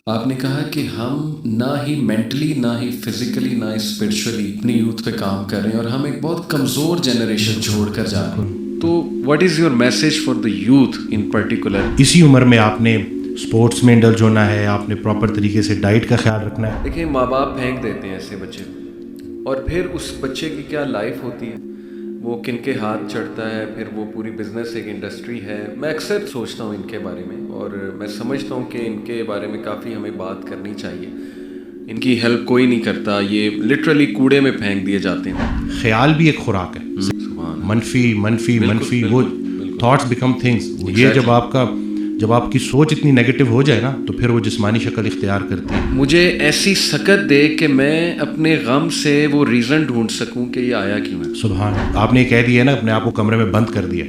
آپ نے کہا کہ ہم نہ ہی مینٹلی نہ ہی فزیکلی نہ ہی اسپرچولی اپنی یوتھ پہ کام کر رہے ہیں اور ہم ایک بہت کمزور جنریشن چھوڑ کر جا رہے ہیں. تو what is your message for the youth in particular? اسی عمر میں آپ نے اسپورٹس میں انڈلج ہونا ہے, آپ نے پراپر طریقے سے ڈائٹ کا خیال رکھنا ہے. دیکھیں, ماں باپ پھینک دیتے ہیں ایسے بچے کو, اور پھر اس بچے کی کیا لائف ہوتی ہے, وہ کن کے ہاتھ چڑھتا ہے, پھر وہ پوری بزنس ایک انڈسٹری ہے. میں اکثر سوچتا ہوں ان کے بارے میں, اور میں سمجھتا ہوں کہ ان کے بارے میں کافی ہمیں بات کرنی چاہیے. ان کی ہیلپ کوئی نہیں کرتا, یہ لٹرلی کوڑے میں پھینک دیے جاتے ہیں. خیال بھی ایک خوراک ہے, منفی منفی منفی وہ تھاٹس بیکم تھنگس. یہ جب آپ کی سوچ اتنی نیگیٹو ہو جائے نا تو پھر وہ جسمانی شکل اختیار کرتی ہے. مجھے ایسی سکت دے کہ میں اپنے غم سے وہ ریزن ڈھونڈ سکوں کہ یہ آیا کیوں ہے. سبحان اللہ. آپ نے کہہ دیا نا اپنے آپ کو کمرے میں بند کر دیا,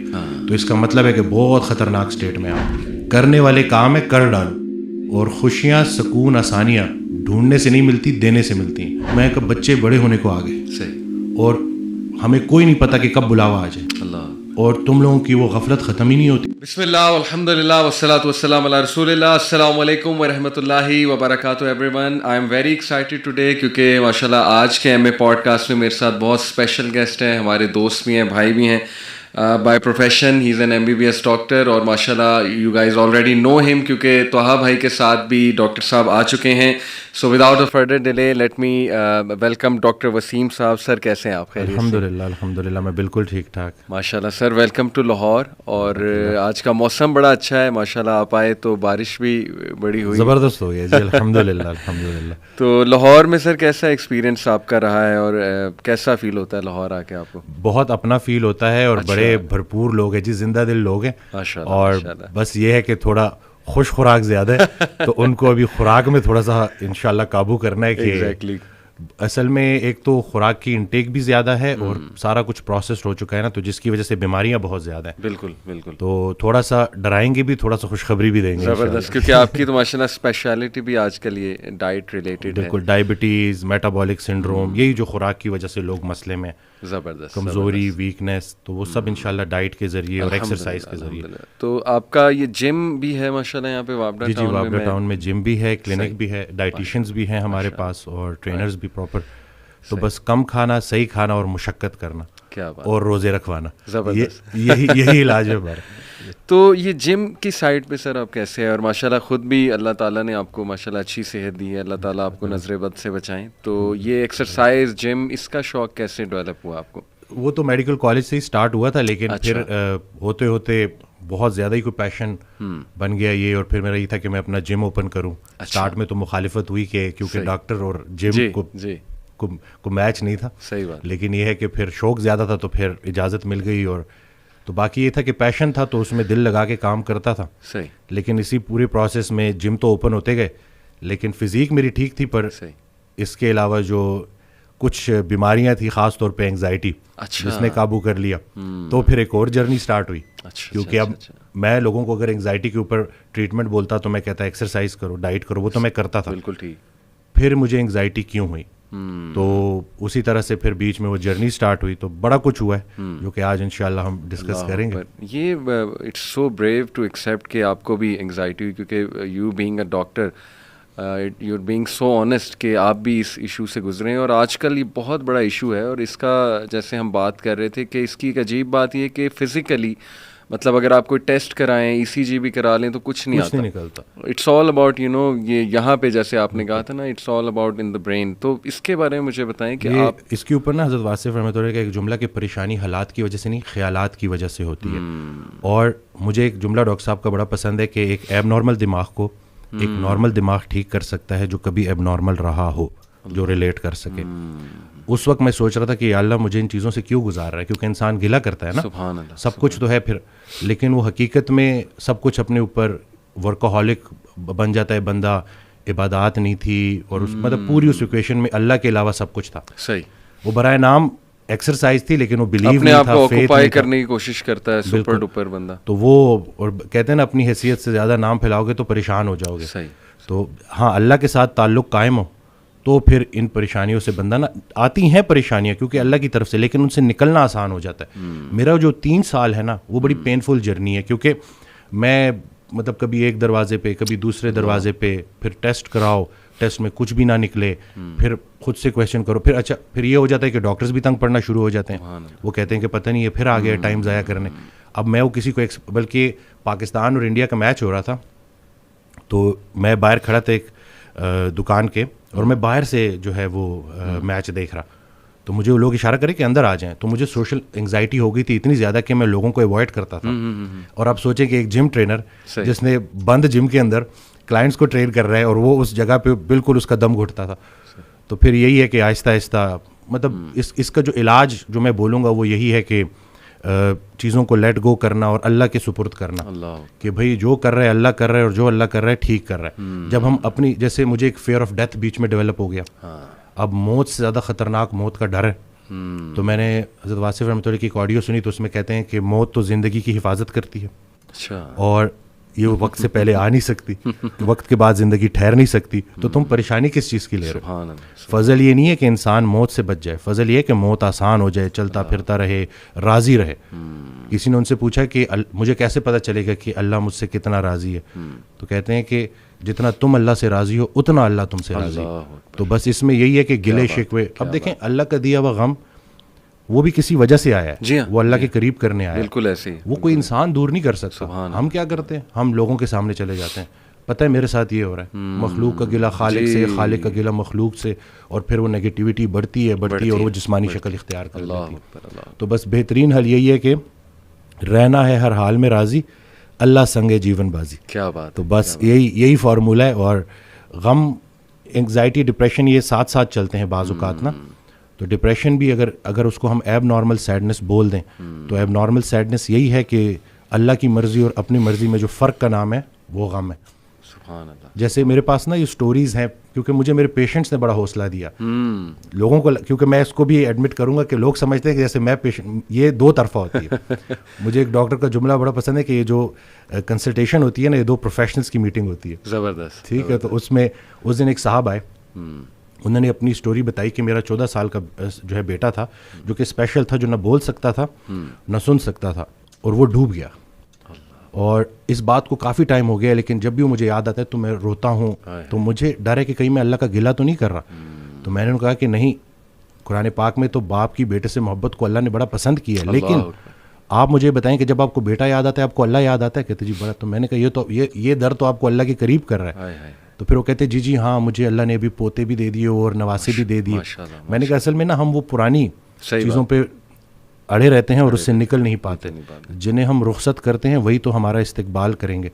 تو اس کا مطلب ہے کہ بہت خطرناک سٹیٹ میں آپ کرنے والے کام ہے کر ڈالو. اور خوشیاں, سکون, آسانیاں ڈھونڈنے سے نہیں ملتی, دینے سے ملتی ہیں. میں کہ بچے بڑے ہونے کو آ گئے صحیح, اور ہمیں کوئی نہیں پتا کہ کب بلاوا آ جائے, اللہ, اور تم لوگوں کی وہ غفلت ختم ہی نہیں ہوتی. بسم اللہ والحمد للہ والصلاۃ والسلام علی رسول اللہ. السلام علیکم ورحمۃ اللہ وبرکاتہ every one. I am very excited today کیونکہ ماشاء اللہ آج کے ایم اے پوڈ کاسٹ میں میرے ساتھ بہت اسپیشل گیسٹ ہیں, ہمارے دوست بھی ہیں, بھائی بھی ہیں. By profession he is an MBBS doctor, اور ماشاء اللہ یو گائز آلریڈی نو ہم کیونکہ طہا بھائی کے ساتھ بھی ڈاکٹر صاحب آ چکے ہیں. So without a further delay let me welcome doctor Waseem صاحب. سر کیسے ہیں آپ؟ خیریت؟ الحمد للہ میں بالکل ٹھیک ٹھاک. ماشاء اللہ سر, ویلکم ٹو لاہور. اور آج کا موسم بڑا اچھا ہے ماشاء اللہ, آپ آئے تو بارش بھی بڑی ہوئی, زبردست ہو گیا جی. الحمد للہ. تو لاہور میں سر کیسا ایکسپیرینس آپ کا رہا ہے, اور کیسا فیل ہوتا ہے لاہور آ کے آپ کو؟ بہت اپنا فیل ہوتا ہے, اور بڑے بھرپور لوگ ہیں جی, زندہ دل لوگ ہیں. اور بس یہ ہے کہ تھوڑا خوش خوراک زیادہ ہے تو ان کو ابھی خوراک میں تھوڑا سا انشاءاللہ قابو کرنا ہے کہ اصل میں ایک تو خوراک کی انٹیک بھی زیادہ ہے اور سارا کچھ پروسیسڈ ہو چکا ہے نا, تو جس کی وجہ سے بیماریاں بہت زیادہ ہیں. بالکل بالکل. تو تھوڑا سا ڈرائیں گے بھی, تھوڑا سا خوشخبری بھی دیں گے. زبردست, کیونکہ آپ کی تو ماشاءاللہ اسپیشلٹی بھی آج کل یہ ڈائٹ ریلیٹڈ ہے. بالکل, ڈائبٹیز, میٹابولک سنڈروم, یہی جو خوراک کی وجہ سے لوگ مسئلے میں, زبردست, کمزوری, ویکنیس, تو وہ سب انشاءاللہ ڈائٹ کے ذریعے اور ایکسرسائز کے ذریعے. تو آپ کا یہ جم بھی ہے ماشاءاللہ یہاں پہ وابڈا ٹاؤن میں؟ وابڈا ٹاؤن میں جم بھی ہے, کلینک بھی ہے, ڈائٹیشینز بھی ہیں ہمارے پاس, اور ٹرینرز بھی پراپر. تو بس کم کھانا, صحیح کھانا اور مشقت کرنا, کیا بات, اور روزے رکھوانا, زبردست, یہی علاج ہے ہمارا. تو یہ جم کی سائڈ پہ سر آپ کیسے ہیں؟ اور ماشاءاللہ خود بھی اللہ تعالیٰ نے آپ کو ماشاءاللہ اچھی صحت دی ہے, اللہ تعالیٰ آپ کو نظر بد سے بچائیں. تو یہ ایکسرسائز, جم, اس کا شوق کیسے ڈیولپ ہوا آپ کو؟ وہ تو میڈیکل کالج سے ہی اسٹارٹ ہوا تھا, لیکن پھر ہوتے ہوتے بہت زیادہ ہی کوئی پیشن بن گیا یہ, اور پھر میرا یہ تھا کہ میں اپنا جم اوپن کروں. اسٹارٹ میں تو مخالفت ہوئی کہ کیونکہ ڈاکٹر اور جم کو میچ نہیں تھا, صحیح بات, لیکن یہ ہے کہ پھر شوق زیادہ تھا تو پھر اجازت مل گئی. اور تو باقی یہ تھا کہ پیشن تھا تو اس میں دل لگا کے کام کرتا تھا. صحیح. لیکن اسی پورے پروسیس میں جم تو اوپن ہوتے گئے, لیکن فزیک میری ٹھیک تھی, پر اس کے علاوہ جو کچھ بیماریاں تھیں, خاص طور پہ انگزائٹی, جس نے قابو کر لیا, تو پھر ایک اور جرنی سٹارٹ ہوئی. کیونکہ اب میں لوگوں کو اگر انگزائٹی کے اوپر ٹریٹمنٹ بولتا تو میں کہتا ایکسرسائز کرو, ڈائٹ کرو, وہ تو میں کرتا تھا. بالکل ٹھیک. پھر مجھے انگزائٹی کیوں ہوئی, تو اسی طرح سے پھر بیچ میں وہ جرنی سٹارٹ ہوئی. تو بڑا کچھ ہوا ہے جو کہ آج انشاءاللہ ہم ڈسکس کریں گے. یہ it's so brave to accept کہ آپ کو بھی انگزائٹی ہوئی, کیونکہ you being a doctor, you are being so honest کہ آپ بھی اس ایشو سے گزرے ہیں. اور آج کل یہ بہت بڑا ایشو ہے, اور اس کا جیسے ہم بات کر رہے تھے کہ اس کی ایک عجیب بات یہ کہ فزیکلی مطلب اگر آپ کوئی ٹیسٹ کرائیں, ECG بھی کرا لیں, تو کچھ نہیں نکلتا. اٹس آل اباؤٹ یہ یہاں پہ جیسے آپ نے کہا تھا نا, it's all about in the brain. تو اس کے بارے میں مجھے بتائیں کہ آپ اس کے اوپر نا حضرت واصف رحمۃ اللہ کا ایک جملہ کہ پریشانی حالات کی وجہ سے نہیں, خیالات کی وجہ سے ہوتی ہے. اور مجھے ایک جملہ ڈاکٹر صاحب کا بڑا پسند ہے کہ ایک ایب نارمل دماغ کو ایک نارمل دماغ ٹھیک کر سکتا ہے جو کبھی ایب نارمل رہا ہو, جو ریلیٹ کر سکے. اس وقت میں سوچ رہا تھا کہ یا اللہ مجھے ان چیزوں سے کیوں گزار رہا ہے, کیونکہ انسان گلا کرتا ہے نا, سبحان اللہ, سب کچھ تو ہے پھر, لیکن وہ حقیقت میں سب کچھ اپنے اوپر ورکوہولک بن جاتا ہے بندہ. عبادات نہیں تھی, اور اس مطلب پوری اس ایکویشن میں اللہ کے علاوہ سب کچھ تھا. صحیح. وہ برائے نام ایکسرسائز تھی, لیکن وہ بلیو اپنے آپ کو آکوپائی کرنے کی کوشش کرتا ہے, سپر ڈوپر بندہ. تو وہ, اور کہتے ہیں نا اپنی حیثیت سے زیادہ نام پھیلاؤ گے تو پریشان ہو جاؤ گے. صحیح. تو ہاں, اللہ کے ساتھ تعلق قائم ہو تو پھر ان پریشانیوں سے بندہ نا, آتی ہیں پریشانیاں کیونکہ اللہ کی طرف سے, لیکن ان سے نکلنا آسان ہو جاتا ہے. میرا جو 3 سال ہے نا وہ بڑی پینفل جرنی ہے, کیونکہ میں مطلب کبھی ایک دروازے پہ کبھی دوسرے دروازے پہ, پھر ٹیسٹ کراؤ, ٹیسٹ میں کچھ بھی نہ نکلے, پھر خود سے کویشچن کرو, پھر اچھا پھر یہ ہو جاتا ہے کہ ڈاکٹرز بھی تنگ پڑنا شروع ہو جاتے ہیں, وہ کہتے ہیں کہ پتہ نہیں یہ پھر آ گیا ٹائم ضائع کرنے. اب میں وہ کسی کو بلکہ پاکستان اور انڈیا کا میچ ہو رہا تھا, تو میں باہر کھڑا تھا ایک دکان کے, اور میں باہر سے جو ہے وہ میچ دیکھ رہا, تو مجھے وہ لوگ اشارہ کرے کہ اندر آ جائیں, تو مجھے سوشل انگزائٹی ہو گئی تھی اتنی زیادہ کہ میں لوگوں کو اوائڈ کرتا تھا. اور آپ سوچیں کہ ایک جم ٹرینر جس نے بند جم کے اندر کلائنٹس کو ٹرین کر رہا ہے, اور وہ اس جگہ پہ بالکل اس کا دم گھٹتا تھا. تو پھر یہی ہے کہ آہستہ آہستہ مطلب اس کا جو علاج جو میں بولوں گا وہ یہی ہے کہ چیزوں کو لیٹ گو کرنا اور اللہ کے سپرد کرنا, کہ بھائی جو کر رہا ہے اللہ کر رہا ہے, اور جو اللہ کر رہا ہے ٹھیک کر رہا ہے. جب ہم اپنی, جیسے مجھے ایک فیئر آف ڈیتھ بیچ میں ڈیولپ ہو گیا, اب موت سے زیادہ خطرناک موت کا ڈر ہے. تو میں نے حضرت واصف رحمۃ اللہ کی ایک آڈیو سنی, تو اس میں کہتے ہیں کہ موت تو زندگی کی حفاظت کرتی ہے, اور یہ وقت سے پہلے آ نہیں سکتی, وقت کے بعد زندگی ٹھہر نہیں سکتی. تو تم پریشانی کس چیز کی لے رہے ہو؟ فضل یہ نہیں ہے کہ انسان موت سے بچ جائے, فضل یہ ہے کہ موت آسان ہو جائے, چلتا پھرتا رہے, راضی رہے. کسی نے ان سے پوچھا کہ مجھے کیسے پتہ چلے گا کہ اللہ مجھ سے کتنا راضی ہے؟ تو کہتے ہیں کہ جتنا تم اللہ سے راضی ہو اتنا اللہ تم سے راضی. تو بس اس میں یہی ہے کہ گلے شکوے, اب دیکھیں اللہ کا دیا ہوا غم وہ بھی کسی وجہ سے آیا ہے, وہ اللہ کے قریب کرنے آیا ہے, بالکل ایسے, وہ کوئی انسان دور نہیں کر سکتا. ہم کیا کرتے ہیں, ہم لوگوں کے سامنے چلے جاتے ہیں, پتہ ہے میرے ساتھ یہ ہو رہا ہے, مخلوق کا گلہ خالق سے, خالق کا گلہ مخلوق سے, اور پھر وہ نگیٹیوٹی بڑھتی ہے اور وہ جسمانی شکل اختیار کر لیتی ہے. تو بس بہترین حل یہی ہے کہ رہنا ہے ہر حال میں راضی, اللہ سنگے جیون بازی. کیا بات. تو بس یہی فارمولہ ہے. اور غم, انگزائٹی, ڈپریشن یہ ساتھ ساتھ چلتے ہیں بعض اوقات نا. تو ڈپریشن بھی اگر اس کو ہم ایب نارمل سیڈنس بول دیں, تو ایب نارمل سیڈنس یہی ہے کہ اللہ کی مرضی اور اپنی مرضی میں جو فرق کا نام ہے وہ غم ہے. سبحان اللہ. جیسے میرے پاس نا یہ سٹوریز ہیں, کیونکہ مجھے میرے پیشنٹس نے بڑا حوصلہ دیا لوگوں کو, کیونکہ میں اس کو بھی ایڈمٹ کروں گا کہ لوگ سمجھتے ہیں کہ جیسے میں پیشنٹ, یہ دو طرفہ ہوتی ہے. مجھے ایک ڈاکٹر کا جملہ بڑا پسند ہے کہ یہ جو کنسلٹیشن ہوتی ہے نا, یہ دو پروفیشنلس کی میٹنگ ہوتی ہے. زبردست. ٹھیک ہے. تو اس میں اس دن ایک صاحب آئے, انہوں نے اپنی سٹوری بتائی کہ میرا 14 سال کا جو ہے بیٹا تھا, جو کہ اسپیشل تھا, جو نہ بول سکتا تھا نہ سن سکتا تھا, اور وہ ڈوب گیا. اور اس بات کو کافی ٹائم ہو گیا, لیکن جب بھی مجھے یاد آتا ہے تو میں روتا ہوں. تو مجھے ڈر ہے کہ کہیں میں اللہ کا گلہ تو نہیں کر رہا. تو میں نے کہا کہ نہیں, قرآن پاک میں تو باپ کی بیٹے سے محبت کو اللہ نے بڑا پسند کیا ہے, لیکن آپ مجھے بتائیں کہ جب آپ کو بیٹا یاد آتا ہے آپ کو اللہ یاد آتا ہے؟ کہتے جی بڑا. تو میں نے کہا یہ در تو آپ کو اللہ کے قریب کر رہا ہے. تو پھر وہ کہتے جی ہاں, مجھے اللہ نے ابھی پوتے بھی دے دیے اور نواسے بھی دے دیے. میں نے کہا اصل میں نا ہم وہ پرانی چیزوں پہ اڑے رہتے ہیں اور اس سے نکل نہیں پاتے. جنہیں ہم رخصت کرتے ہیں وہی تو ہمارا استقبال کریں گے.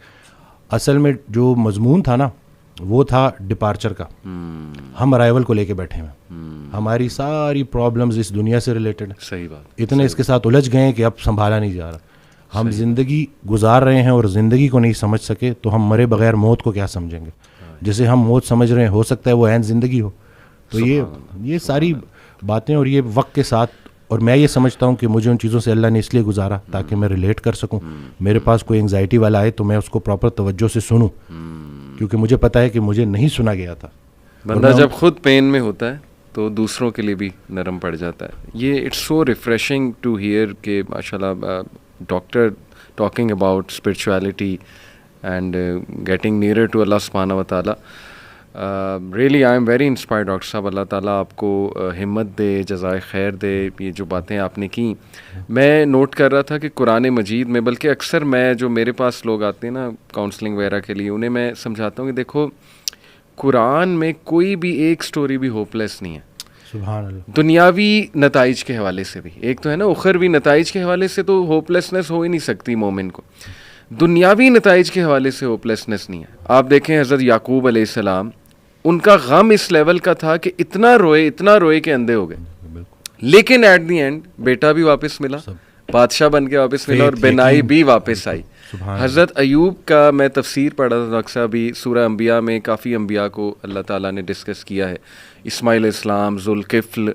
اصل میں جو مضمون تھا نا وہ تھا ڈپارچر کا. ہم ارائیول کو لے کے بیٹھے ہیں, ہماری ساری پرابلمز اس دنیا سے ریلیٹڈ. صحیح بات. اتنے اس کے ساتھ الجھ گئے ہیں کہ اب سنبھالا نہیں جا رہا. ہم زندگی گزار رہے ہیں اور زندگی کو نہیں سمجھ سکے, تو ہم مرے بغیر موت کو کیا سمجھیں گے؟ جسے ہم موت سمجھ رہے ہیں ہو سکتا ہے وہ عین زندگی ہو. تو یہ ساری باتیں, اور یہ وقت کے ساتھ, اور میں یہ سمجھتا ہوں کہ مجھے ان چیزوں سے اللہ نے اس لیے گزارا تاکہ میں ریلیٹ کر سکوں. میرے پاس کوئی انگزائٹی والا آئے تو میں اس کو پراپر توجہ سے سنوں, کیونکہ مجھے پتہ ہے کہ مجھے نہیں سنا گیا تھا. بندہ جب خود پین میں ہوتا ہے تو دوسروں کے لیے بھی نرم پڑ جاتا ہے. یہ it's so refreshing to hear کہ ماشاء اللہ doctor talking about spirituality and getting nearer to اللہ سبحانہ و تعالیٰ. Really I am very inspired doctor صاحب. اللہ تعالیٰ آپ کو ہمت دے, جزائے خیر دے. یہ جو باتیں آپ نے کیں, میں نوٹ کر رہا تھا کہ قرآن مجید میں, بلکہ اکثر میں جو میرے پاس لوگ آتے ہیں نا کاؤنسلنگ وغیرہ کے لیے, انہیں میں سمجھاتا ہوں کہ دیکھو قرآن میں کوئی بھی ایک سٹوری بھی ہوپ لیس نہیں ہے. سبحان اللہ. دنیاوی نتائج کے حوالے سے بھی, ایک تو ہے نا اخروی نتائج کے حوالے سے تو ہوپ لیسنس ہو ہی نہیں سکتی مومن کو, دنیاوی نتائج کے حوالے سے ہوپ لیسنس نہیں ہے. آپ دیکھیں حضرت یعقوب علیہ السلام, ان کا غم اس لیول کا تھا کہ اتنا روئے کہ اندھے ہو گئے, لیکن ایٹ دی اینڈ بیٹا بھی واپس ملا, بادشاہ بن کے واپس ملا, اور بینائی بھی واپس آئی. حضرت ایوب کا میں تفسیر پڑھا تھا ڈاکٹر صاحب, بھی سورہ انبیاء میں کافی انبیاء کو اللہ تعالیٰ نے ڈسکس کیا ہے. اسماعیل علیہ السلام, ذوالکفل,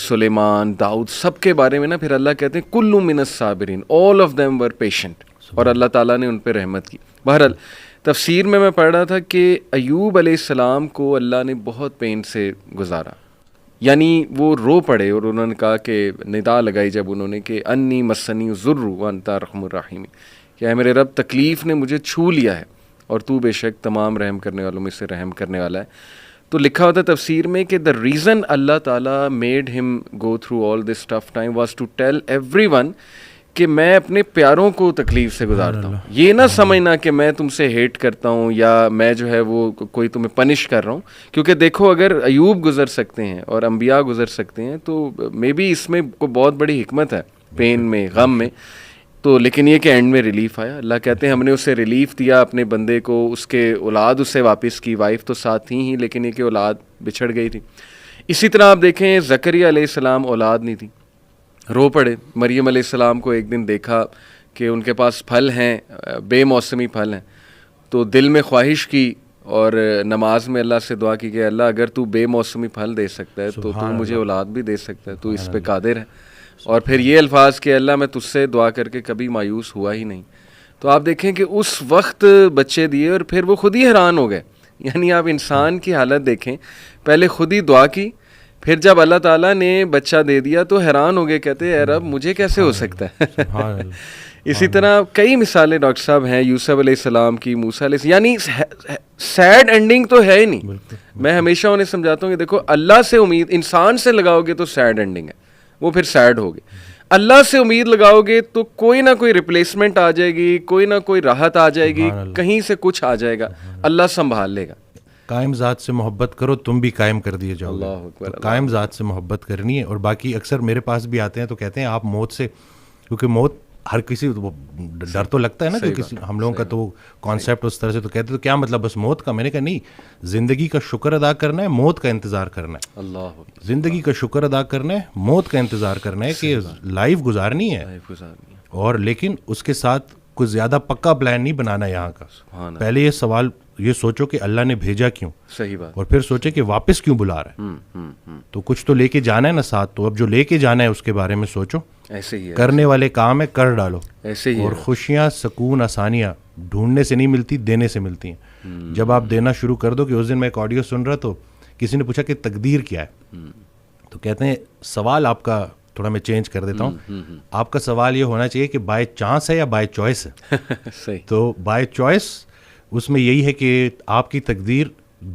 سلیمان, داؤد, سب کے بارے میں نا پھر اللہ کہتے ہیں کل من الصابرین, all of them were patient, اور اللہ تعالیٰ نے ان پہ رحمت کی. بہرحال تفسیر میں پڑھ رہا تھا کہ ایوب علیہ السلام کو اللہ نے بہت پین سے گزارا, یعنی وہ رو پڑے, اور انہوں نے کہا کہ ندا لگائی جب انہوں نے کہ انی مسنی الضر وانت ارحم الراحمین, کہ اے میرے رب تکلیف نے مجھے چھو لیا ہے اور تو بے شک تمام رحم کرنے والوں میں سے رحم کرنے والا ہے. تو لکھا ہوتا ہے تفسیر میں کہ دا ریزن اللہ تعالیٰ میڈ ہم go through all this tough time was to tell everyone کہ میں اپنے پیاروں کو تکلیف سے گزارتا ہوں. یہ نہ سمجھنا کہ میں تم سے ہیٹ کرتا ہوں یا میں جو ہے وہ کوئی تمہیں پنش کر رہا ہوں, کیونکہ دیکھو اگر ایوب گزر سکتے ہیں اور انبیاء گزر سکتے ہیں تو مے بی اس میں کوئی بہت بڑی حکمت ہے, پین میں, غم میں. تو لیکن یہ کہ اینڈ میں ریلیف آیا. اللہ کہتے ہیں ہم نے اسے ریلیف دیا اپنے بندے کو, اس کے اولاد اسے واپس کی, وائف تو ساتھ تھی ہی لیکن یہ کہ اولاد بچھڑ گئی تھی. اسی طرح آپ دیکھیں زکریا علیہ السلام اولاد نہیں تھی, رو پڑے. مریم علیہ السلام کو ایک دن دیکھا کہ ان کے پاس پھل ہیں, بے موسمی پھل ہیں, تو دل میں خواہش کی اور نماز میں اللہ سے دعا کی کہ اللہ اگر تو بے موسمی پھل دے سکتا ہے تو تو مجھے اولاد بھی دے سکتا ہے, تو اس پہ قادر ہے. اور پھر یہ الفاظ کہ اللہ میں تجھ سے دعا کر کے کبھی مایوس ہوا ہی نہیں. تو آپ دیکھیں کہ اس وقت بچے دیے اور پھر وہ خود ہی حیران ہو گئے. یعنی آپ انسان کی حالت دیکھیں, پہلے خود ہی دعا کی, پھر جب اللہ تعالیٰ نے بچہ دے دیا تو حیران ہو گئے, کہتے اے رب مجھے کیسے ہو سکتا ہے. اسی طرح کئی مثالیں ڈاکٹر صاحب ہیں, یوسف علیہ السلام کی, موسیٰ علیہ السلام, یعنی سیڈ اینڈنگ تو ہے ہی نہیں. میں ہمیشہ انہیں سمجھاتا ہوں کہ دیکھو اللہ سے امید انسان سے لگاؤ گے تو سیڈ اینڈنگ ہے, وہ پھر سیڈ ہوگے. اللہ سے امید لگاؤ گے تو کوئی نہ کوئی ریپلیسمنٹ آ جائے گی, کوئی نہ کوئی راحت آ جائے گی, کہیں سے کچھ آ جائے گا, اللہ سنبھال لے گا. قائم ذات سے محبت کرو تم بھی قائم کر دیے جاؤ. قائم ذات سے محبت کرنی ہے. اور باقی اکثر میرے پاس بھی آتے ہیں تو کہتے ہیں آپ موت سے, کیونکہ موت ہر کسی ڈر تو لگتا ہے نا کہ کسی ہم لوگوں کا تو کانسیپٹ اس طرح سے, تو کہتے تو کیا مطلب بس موت کا. میں نے کہا نہیں, زندگی کا شکر ادا کرنا ہے, موت کا انتظار کرنا ہے. اللہ زندگی کا شکر ادا کرنا ہے, موت کا انتظار کرنا ہے کہ لائف گزارنی ہے, اور لیکن اس کے ساتھ کوئی زیادہ پکا پلان نہیں بنانا یہاں کا. پہلے یہ سوال یہ سوچو کہ اللہ نے بھیجا کیوں, صحیح بات, اور پھر سوچے کہ واپس کیوں بلا رہا ہے. تو کچھ تو لے کے جانا ہے نا ساتھ, تو اب جو لے کے جانا ہے اس کے بارے میں سوچو. ایسے ہی کرنے والے کام ہے کر ڈالو. ایسے ہی. اور خوشیاں, سکون, آسانیاں ڈھونڈنے سے نہیں ملتی, دینے سے ملتی ہیں. جب آپ دینا شروع کر دو, کہ اس دن میں ایک آڈیو سن رہا تو کسی نے پوچھا کہ تقدیر کیا ہے, تو کہتے ہیں سوال آپ کا تھوڑا میں چینج کر دیتا ہوں, آپ کا سوال یہ ہونا چاہیے کہ بائی چانس ہے یا بائی چوائس ہے. تو بائی چوائس اس میں یہی ہے کہ آپ کی تقدیر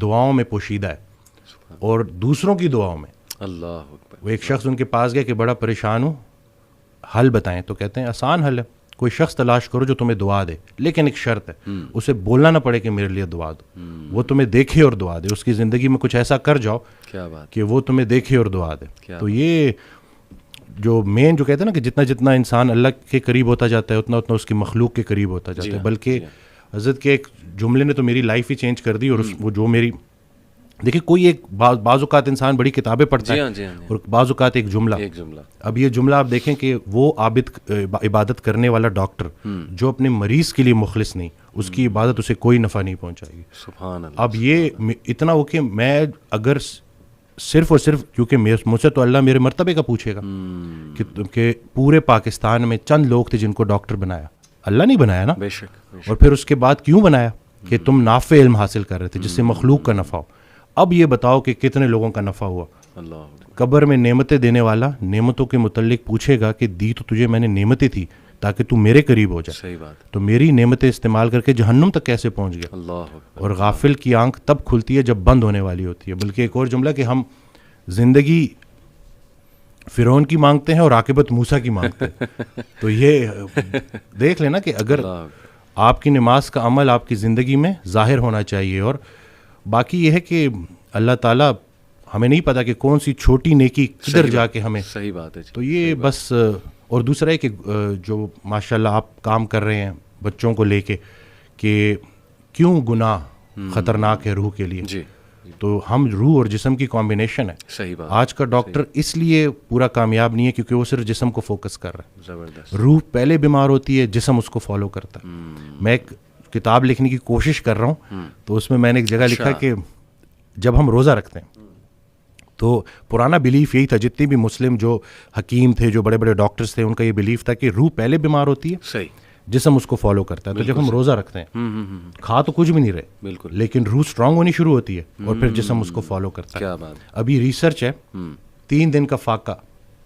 دعاؤں میں پوشیدہ ہے اور دوسروں کی دعاؤں میں. اللہ وہ ایک شخص ان کے پاس گیا کہ بڑا پریشان ہوں, حل بتائیں. تو کہتے ہیں آسان حل ہے, کوئی شخص تلاش کرو جو تمہیں دعا دے, لیکن ایک شرط ہے, اسے بولنا نہ پڑے کہ میرے لیے دعا دو, وہ تمہیں دیکھے اور دعا دے. اس کی زندگی میں کچھ ایسا کر جاؤ کہ وہ تمہیں دیکھے اور دعا دے. تو یہ جو مین جو کہتے ہیں نا کہ جتنا جتنا انسان اللہ کے قریب ہوتا جاتا ہے اتنا اتنا اس کی مخلوق کے قریب ہوتا جاتا ہے. بلکہ حضرت کے ایک جملے نے تو میری لائف ہی چینج کر دی. اور وہ جو میری دیکھیے, کوئی ایک بعض اوقات انسان بڑی کتابیں پڑھتا ہے اور بعض اوقات ایک جملہ. اب یہ جملہ آپ دیکھیں کہ وہ عابد عبادت کرنے والا ڈاکٹر جو اپنے مریض کے لیے مخلص نہیں, اس کی عبادت اسے کوئی نفع نہیں پہنچائے گی. سبحان اللہ. اب یہ اتنا ہو کہ میں اگر صرف اور صرف, کیونکہ مجھ سے تو اللہ میرے مرتبے کا پوچھے گا کہ پورے پاکستان میں چند لوگ تھے جن کو ڈاکٹر بنایا, اللہ نہیں بنایا نا. اور پھر اس کے بعد کیوں بنایا, کہ تم نافع علم حاصل کر رہے تھے جس سے مخلوق کا نفع ہو. اب یہ بتاؤ کہ کتنے لوگوں کا نفع ہوا. قبر میں نعمتیں دینے والا نعمتوں کے متعلق پوچھے گا کہ دی تو تجھے میں نے نعمتیں تھی تاکہ تو میرے قریب ہو جائے. صحیح بات. تو میری نعمتیں استعمال کر کے جہنم تک کیسے پہنچ گیا. اللہ. اور غافل کی آنکھ تب کھلتی ہے جب بند ہونے والی ہوتی ہے. بلکہ ایک اور جملہ کہ ہم زندگی فرعون کی مانگتے ہیں اور عاقبت موسیٰ کی مانگتے ہیں. تو یہ دیکھ لینا کہ اگر آپ کی نماز کا عمل آپ کی زندگی میں ظاہر ہونا چاہیے. اور باقی یہ ہے کہ اللہ تعالیٰ ہمیں نہیں پتا کہ کون سی چھوٹی نیکی کدھر جا کے ہمیں. صحیح بات ہے. تو یہ بس. اور دوسرا ہے کہ جو ماشاء اللہ آپ کام کر رہے ہیں بچوں کو لے کے, کہ کیوں گناہ خطرناک ہے روح کے لیے. جی. تو ہم روح اور جسم کی کمبینیشن ہے. صحیح بات. آج کا ڈاکٹر اس لیے پورا کامیاب نہیں ہے کیونکہ وہ صرف جسم کو فوکس کر رہا ہے. زبردست. روح پہلے بیمار ہوتی ہے, جسم اس کو فالو کرتا ہے. میں ایک کتاب لکھنے کی کوشش کر رہا ہوں, تو اس میں میں نے ایک جگہ لکھا کہ جب ہم روزہ رکھتے ہیں تو پرانا بلیف یہی تھا, جتنے بھی مسلم جو حکیم تھے, جو بڑے بڑے ڈاکٹرز تھے, ان کا یہ بلیف تھا کہ روح پہلے بیمار ہوتی ہے, صحیح, جسم اس کو فالو کرتا ہے. تو جب ہم روزہ رکھتے ہیں کھا تو کچھ بھی نہیں رہے, بالکل, لیکن روح اسٹرانگ ہونی شروع ہوتی ہے اور پھر جسم اس کو فالو کرتا ہے. کیا بات. ابھی ریسرچ ہے 3 دن کا فاقہ,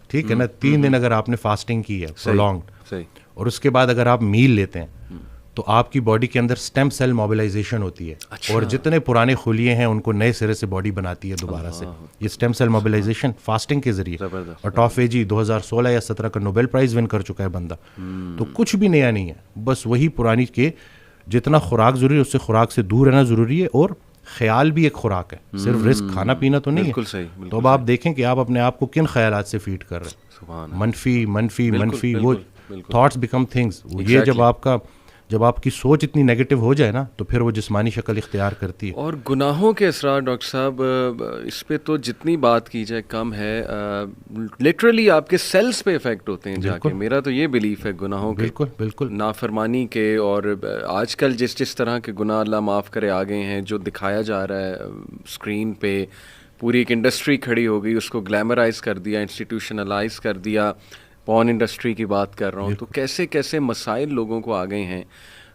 ٹھیک ہے نا, 3 دن اگر آپ نے فاسٹنگ کی ہے پرولونگڈ, اور اس کے بعد اگر آپ میل لیتے ہیں تو آپ کی باڈی کے اندر اسٹیم سیل موبلائزیشن ہوتی ہے, اور جتنے پرانے خلیے ہیں ان کو نئے سرے سے باڈی بناتی ہے دوبارہ سے. یہ اسٹیم سیل موبلائزیشن فاسٹنگ کے ذریعے, اور ٹافیجی 2016 یا 17 کا نوبیل پرائز ون کر چکا ہے بندہ. تو کچھ بھی نیا نہیں ہے, بس وہی پرانی کے جتنا خوراک ضروری ہے اس سے خوراک سے دور رہنا ضروری ہے, اور خیال بھی ایک خوراک ہے, صرف رزق کھانا پینا تو نہیں ہے. تو اب آپ دیکھیں کہ آپ اپنے آپ کو کن خیالات سے فیڈ کر رہے ہیں. منفی منفی منفی, وہ تھاٹس بیکم تھنگس. یہ جب آپ کی سوچ اتنی نیگیٹو ہو جائے نا تو پھر وہ جسمانی شکل اختیار کرتی ہے. اور گناہوں کے اثرات ڈاکٹر صاحب, اس پہ تو جتنی بات کی جائے کم ہے. لٹرلی آپ کے سیلز پہ افیکٹ ہوتے ہیں جا کے. میرا تو یہ بلیف ہے گناہوں کے, بالکل نافرمانی کے, اور آج کل جس طرح کے گناہ اللہ معاف کرے آ گئے ہیں, جو دکھایا جا رہا ہے اسکرین پہ, پوری ایک انڈسٹری کھڑی ہو گئی, اس کو گلیمرائز کر دیا, انسٹیٹیوشنلائز کر دیا. پورن انڈسٹری کی بات کر رہا ہوں. تو کیسے کیسے مسائل لوگوں کو آ گئے ہیں.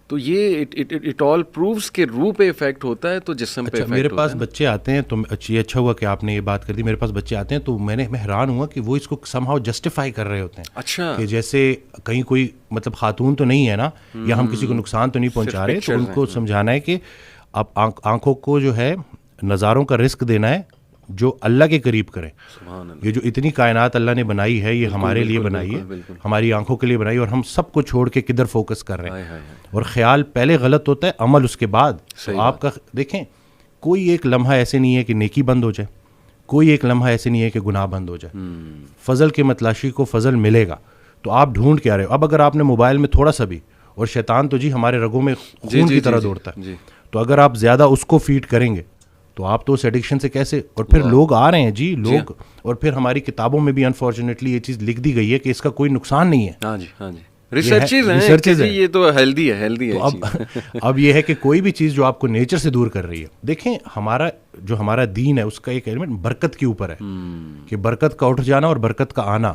تو یہ اٹ آل پرووز کہ روح پہ افیکٹ ہوتا ہے تو جسم پہ افیکٹ ہوتا ہے. میرے پاس بچے آتے ہیں, تو اچھا ہوا کہ آپ نے یہ بات کر دی. میرے پاس بچے آتے ہیں تو میں حیران ہوا کہ وہ اس کو سم ہاؤ جسٹیفائی کر رہے ہوتے ہیں. اچھا, کہ جیسے کہیں کوئی مطلب خاتون تو نہیں ہے نا, یا ہم کسی کو نقصان تو نہیں پہنچا رہے, تو ان کو سمجھانا ہے کہ اب آنکھوں کو جو ہے نظاروں کا رزق دینا ہے جو اللہ کے قریب کریں. یہ جو اتنی کائنات اللہ نے بنائی ہے, یہ ہمارے لیے بنائی ہے, ہماری آنکھوں کے لیے بنائی ہے, اور ہم سب کو چھوڑ کے کدھر فوکس کر رہے ہیں. اور خیال پہلے غلط ہوتا ہے, عمل اس کے بعد. آپ کا دیکھیں, کوئی ایک لمحہ ایسے نہیں ہے کہ نیکی بند ہو جائے, کوئی ایک لمحہ ایسے نہیں ہے کہ گناہ بند ہو جائے. فضل کے متلاشی کو فضل ملے گا, تو آپ ڈھونڈ کے آ رہے ہو. اب اگر آپ نے موبائل میں تھوڑا سا بھی, اور شیطان تو جی ہمارے رگوں میں خون کی طرح دوڑتا ہے, تو اگر آپ زیادہ اس کو فیڈ کریں گے تو آپ تو اس ایڈکشن سے کیسے. اور پھر لوگ آ رہے ہیں جی, لوگ, اور پھر ہماری کتابوں میں بھی انفارچونیٹلی یہ چیز لکھ دی گئی ہے کہ اس کا کوئی نقصان نہیں ہے. ہاں جی, ہاں جی, ریسرچز ہیں, یہ تو ہیلدی ہے. تو اب یہ ہے کہ کوئی بھی چیز جو آپ کو نیچر سے دور کر رہی ہے. دیکھیں ہمارا دین ہے, اس کا ایک ایلیمنٹ برکت کے اوپر ہے, کہ برکت کا اٹھ جانا اور برکت کا آنا,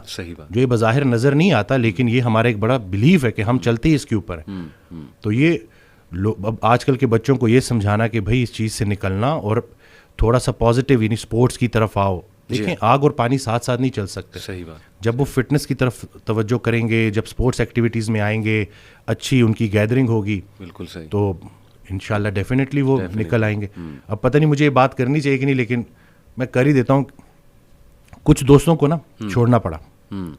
جو یہ بظاہر نظر نہیں آتا, لیکن یہ ہمارا ایک بڑا بلیف ہے کہ ہم چلتے ہی اس کے اوپر ہے. تو یہ اب آج کل کے بچوں کو یہ سمجھانا کہ بھائی اس چیز سے نکلنا, اور تھوڑا سا پازیٹیو یعنی اسپورٹس کی طرف آؤ. دیکھیں, آگ اور پانی ساتھ ساتھ نہیں چل سکتے. صحیح بات. جب وہ فٹنس کی طرف توجہ کریں گے, جب اسپورٹس ایکٹیویٹیز میں آئیں گے, اچھی ان کی گیدرنگ ہوگی, بالکل صحیح, تو انشاءاللہ ڈیفینیٹلی وہ نکل آئیں گے. اب پتہ نہیں مجھے یہ بات کرنی چاہیے کہ نہیں, لیکن میں کر ہی دیتا ہوں. کچھ دوستوں کو نا چھوڑنا پڑا,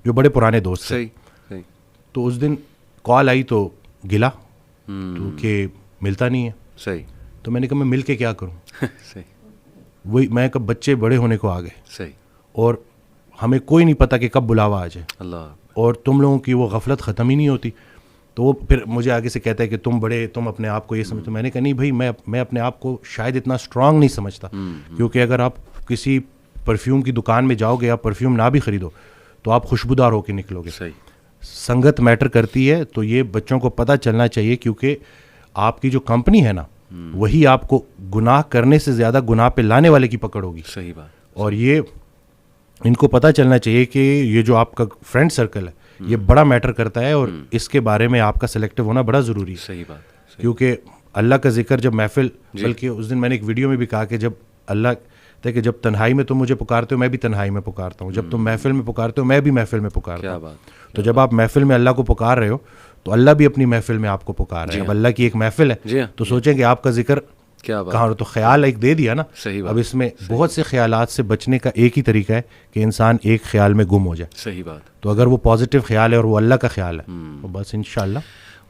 جو بڑے پرانے دوست تھے. تو اس دن کال آئی تو گلا, تو کہ ملتا نہیں ہے. صحیح. تو میں نے کہا میں مل کے کیا کروں. صحیح. وہی میں کب بچے بڑے ہونے کو آ گئے. صحیح. اور ہمیں کوئی نہیں پتا کہ کب بلاوا آ جائے. اللہ. اور تم لوگوں کی وہ غفلت ختم ہی نہیں ہوتی. تو وہ پھر مجھے آگے سے کہتا ہے کہ تم بڑے, تم اپنے آپ کو یہ سمجھتے. میں نے کہا نہیں بھائی, میں اپنے آپ کو شاید اتنا اسٹرانگ نہیں سمجھتا, کیونکہ اگر آپ کسی پرفیوم کی دکان میں جاؤ گے, آپ پرفیوم نہ بھی خریدو تو آپ خوشبودار ہو کے نکلو گے. صحیح. سنگت میٹر کرتی ہے. تو یہ بچوں کو پتہ چلنا چاہیے, کیونکہ آپ کی جو کمپنی ہے نا, وہی آپ کو گناہ کرنے سے زیادہ گناہ پہ لانے والے کی پکڑ ہوگی. صحیح بات. اور یہ ان کو پتہ چلنا چاہیے کہ یہ جو آپ کا فرینڈ سرکل ہے, یہ بڑا میٹر کرتا ہے, اور اس کے بارے میں آپ کا سلیکٹو ہونا بڑا ضروری ہے. صحیح بات. کیونکہ اللہ کا ذکر جب محفل, بلکہ اس دن میں نے ایک ویڈیو میں بھی کہا کہ جب اللہ کہ جب تنہائی میں تم مجھے پکارتے ہو, میں بھی تنہائی میں پکارتا ہوں. جب تم محفل میں پکارتے ہو, میں بھی محفل میں پکارتا ہوں. تو جب آپ محفل میں اللہ کو پکار رہے ہو, تو اللہ بھی اپنی محفل میں آپ کو پکار رہے ہیں. اب اللہ کی ایک محفل ہے, تو سوچیں کہ آپ کا ذکر کہاں. تو خیال ایک دے دیا نا. اب اس میں بہت سے خیالات سے بچنے کا ایک ہی طریقہ ہے کہ انسان ایک خیال میں گم ہو جائے. صحیح بات. تو اگر وہ پازیٹیو خیال ہے اور وہ اللہ کا خیال ہے, تو بس انشاءاللہ.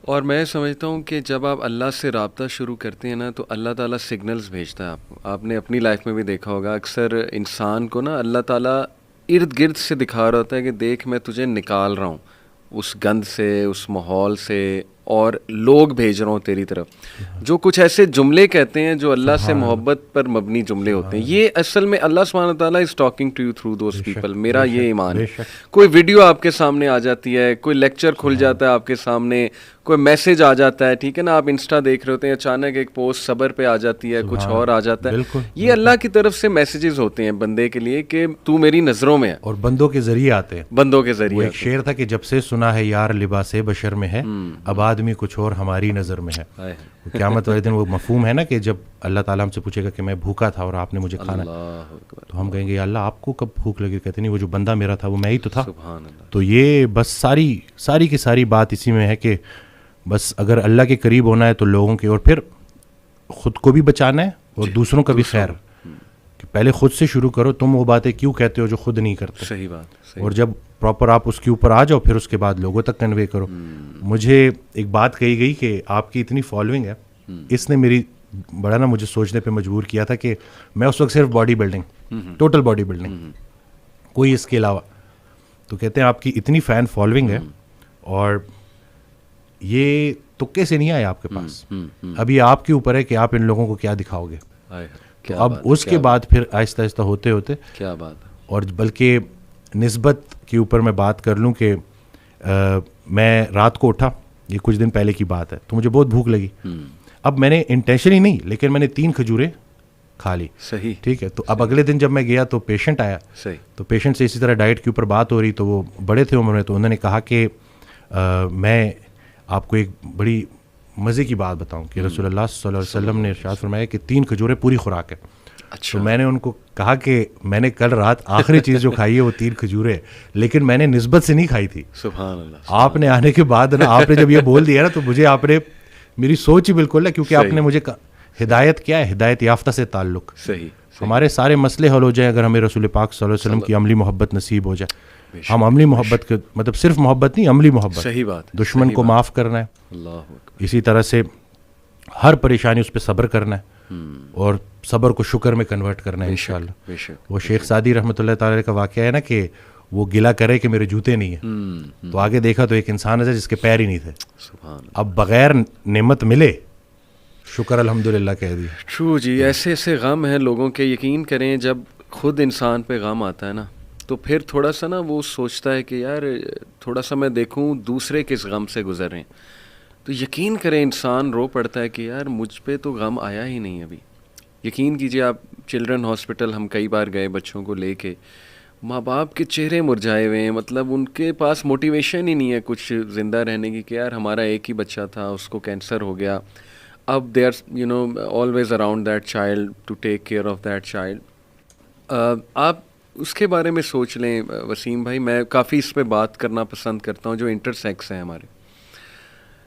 اور میں سمجھتا ہوں کہ جب آپ اللہ سے رابطہ شروع کرتے ہیں نا, تو اللہ تعالیٰ سگنلز بھیجتا ہے. آپ نے اپنی لائف میں بھی دیکھا ہوگا, اکثر انسان کو نا اللہ تعالیٰ ارد گرد سے دکھا رہا ہوتا ہے کہ دیکھ میں تجھے نکال رہا ہوں اس گند سے, اس ماحول سے, اور لوگ بھیج رہا ہوں تیری طرف, جو کچھ ایسے جملے کہتے ہیں جو اللہ سے محبت پر مبنی جملے ہوتے ہیں. یہ اصل میں اللہ سبحانہ تعالیٰ is talking to you through those people. میرا یہ ایمان ہے. کوئی ویڈیو آپ کے سامنے آ جاتی ہے, کوئی لیکچر کھل جاتا ہے آپ کے سامنے, کوئی میسج آ جاتا ہے, ٹھیک ہے نا, آپ انسٹا دیکھ رہے ہوتے ہیں, اچانک ایک پوسٹ صبر پہ آ جاتی ہے, کچھ اور آ جاتا ہے. یہ اللہ کی طرف سے میسیجز ہوتے ہیں بندے کے لیے کہ تو میری نظروں میں ہے, اور بندوں کے ذریعے آتے ہیں. بندوں کے ذریعے. ایک شعر تھا کہ جب سے سنا ہے یار لباس بشر میں ہے, اب آدمی کچھ اور ہماری نظر میں ہے. قیامت والے دن وہ مفہوم ہے نا کہ جب اللہ تعالیٰ ہم سے پوچھے گا کہ میں بھوکا تھا اور آپ نے مجھے کھانا, تو ہم کہیں گے یا اللہ آپ کو کب بھوک لگی. کہتے نہیں, وہ جو بندہ میرا تھا وہ میں ہی تو تھا. تو یہ بس ساری کی ساری بات اسی میں ہے کہ بس اگر اللہ کے قریب ہونا ہے تو لوگوں کے, اور پھر خود کو بھی بچانا ہے اور دوسروں کا بھی خیر, کہ پہلے خود سے شروع کرو. تم وہ باتیں کیوں کہتے ہو جو خود نہیں کرتے؟ صحیح بات. اور جب پراپر آپ اس کے اوپر آ جاؤ پھر اس کے بعد لوگوں تک کنوے کرو. مجھے ایک بات کہی گئی کہ آپ کی اتنی فالوئنگ ہے, اس نے میری بڑا نا مجھے سوچنے پہ مجبور کیا تھا کہ میں اس وقت صرف body building, total body building, کوئی اس کے علاوہ. تو کہتے ہیں آپ کی اتنی فین فالوئنگ ہے اور یہ تکے سے نہیں آئے آپ کے پاس, ابھی آپ کے اوپر ہے کہ آپ ان لوگوں کو کیا دکھاؤ گے. تو اب اس کے بعد پھر آہستہ آہستہ ہوتے ہوتے کیا بات ہے. اور بلکہ نسبت کے اوپر میں بات کر لوں کہ میں رات کو اٹھا, یہ کچھ دن پہلے کی بات ہے, تو مجھے بہت بھوک لگی. اب میں نے انٹینشنلی نہیں, لیکن میں نے 3 کھجوریں کھا لی. صحیح, ٹھیک ہے. تو اب اگلے دن جب میں گیا تو پیشنٹ آیا. صحیح. تو پیشنٹ سے اسی طرح ڈائٹ کے اوپر بات ہو رہی, تو وہ بڑے تھے عمر میں, تو انہوں نے کہا کہ میں آپ کو ایک بڑی مزے کی بات بتاؤں کہ رسول اللہ صلی اللہ علیہ وسلم نے ارشاد فرمایا کہ 3 کھجوریں پوری خوراک ہے. اچھا. تو میں نے ان کو کہا کہ میں نے کل رات آخری چیز جو کھائی ہے وہ 3 کھجوریں, لیکن میں نے نسبت سے نہیں کھائی تھی. سبحان اللہ. آپ نے آنے کے بعد نا, آپ نے جب یہ بول دیا نا, تو مجھے آپ نے, میری سوچ ہی بالکل ہے, کیونکہ آپ نے مجھے ہدایت کیا ہے, ہدایت یافتہ سے تعلق. صحیح. ہمارے سارے مسئلے حل ہو جائیں اگر ہمیں رسول پاک صلی اللہ علیہ وسلم کی عملی محبت نصیب ہو جائے. ہم عملی محبت کے مطلب صرف محبت نہیں, عملی محبت. صحیح بات. دشمن کو معاف کرنا ہے, اللہ, اسی طرح سے ہر پریشانی اس پہ صبر کرنا ہے, اور صبر کو شکر میں کنورٹ کرنا ہے انشاءاللہ. وہ شیخ سعدی رحمۃ اللہ تعالی کا واقعہ ہے نا کہ وہ گلا کرے کہ میرے جوتے نہیں ہیں, تو آگے دیکھا تو ایک انسان ہے جس کے پیر ہی نہیں تھے. اب بغیر نعمت ملے شکر الحمدللہ کہہ دیا. ٹرو جی. ایسے ایسے غم ہیں لوگوں کے, یقین کریں جب خود انسان پہ غم آتا ہے نا, تو پھر تھوڑا سا نا وہ سوچتا ہے کہ یار تھوڑا سا میں دیکھوں دوسرے کس غم سے گزر رہے ہیں. تو یقین کریں انسان رو پڑتا ہے کہ یار مجھ پہ تو غم آیا ہی نہیں ابھی. یقین کیجیے آپ, چلڈرن ہاسپٹل ہم کئی بار گئے بچوں کو لے کے, ماں باپ کے چہرے مرجھائے ہوئے ہیں, مطلب ان کے پاس موٹیویشن ہی نہیں ہے کچھ زندہ رہنے کی, کہ یار ہمارا ایک ہی بچہ تھا, اس کو کینسر ہو گیا, اب they are always around that child to take care of that child. آپ اس کے بارے میں سوچ لیں وسیم بھائی, میں کافی اس پہ بات کرنا پسند کرتا ہوں جو انٹرسیکس ہیں ہمارے.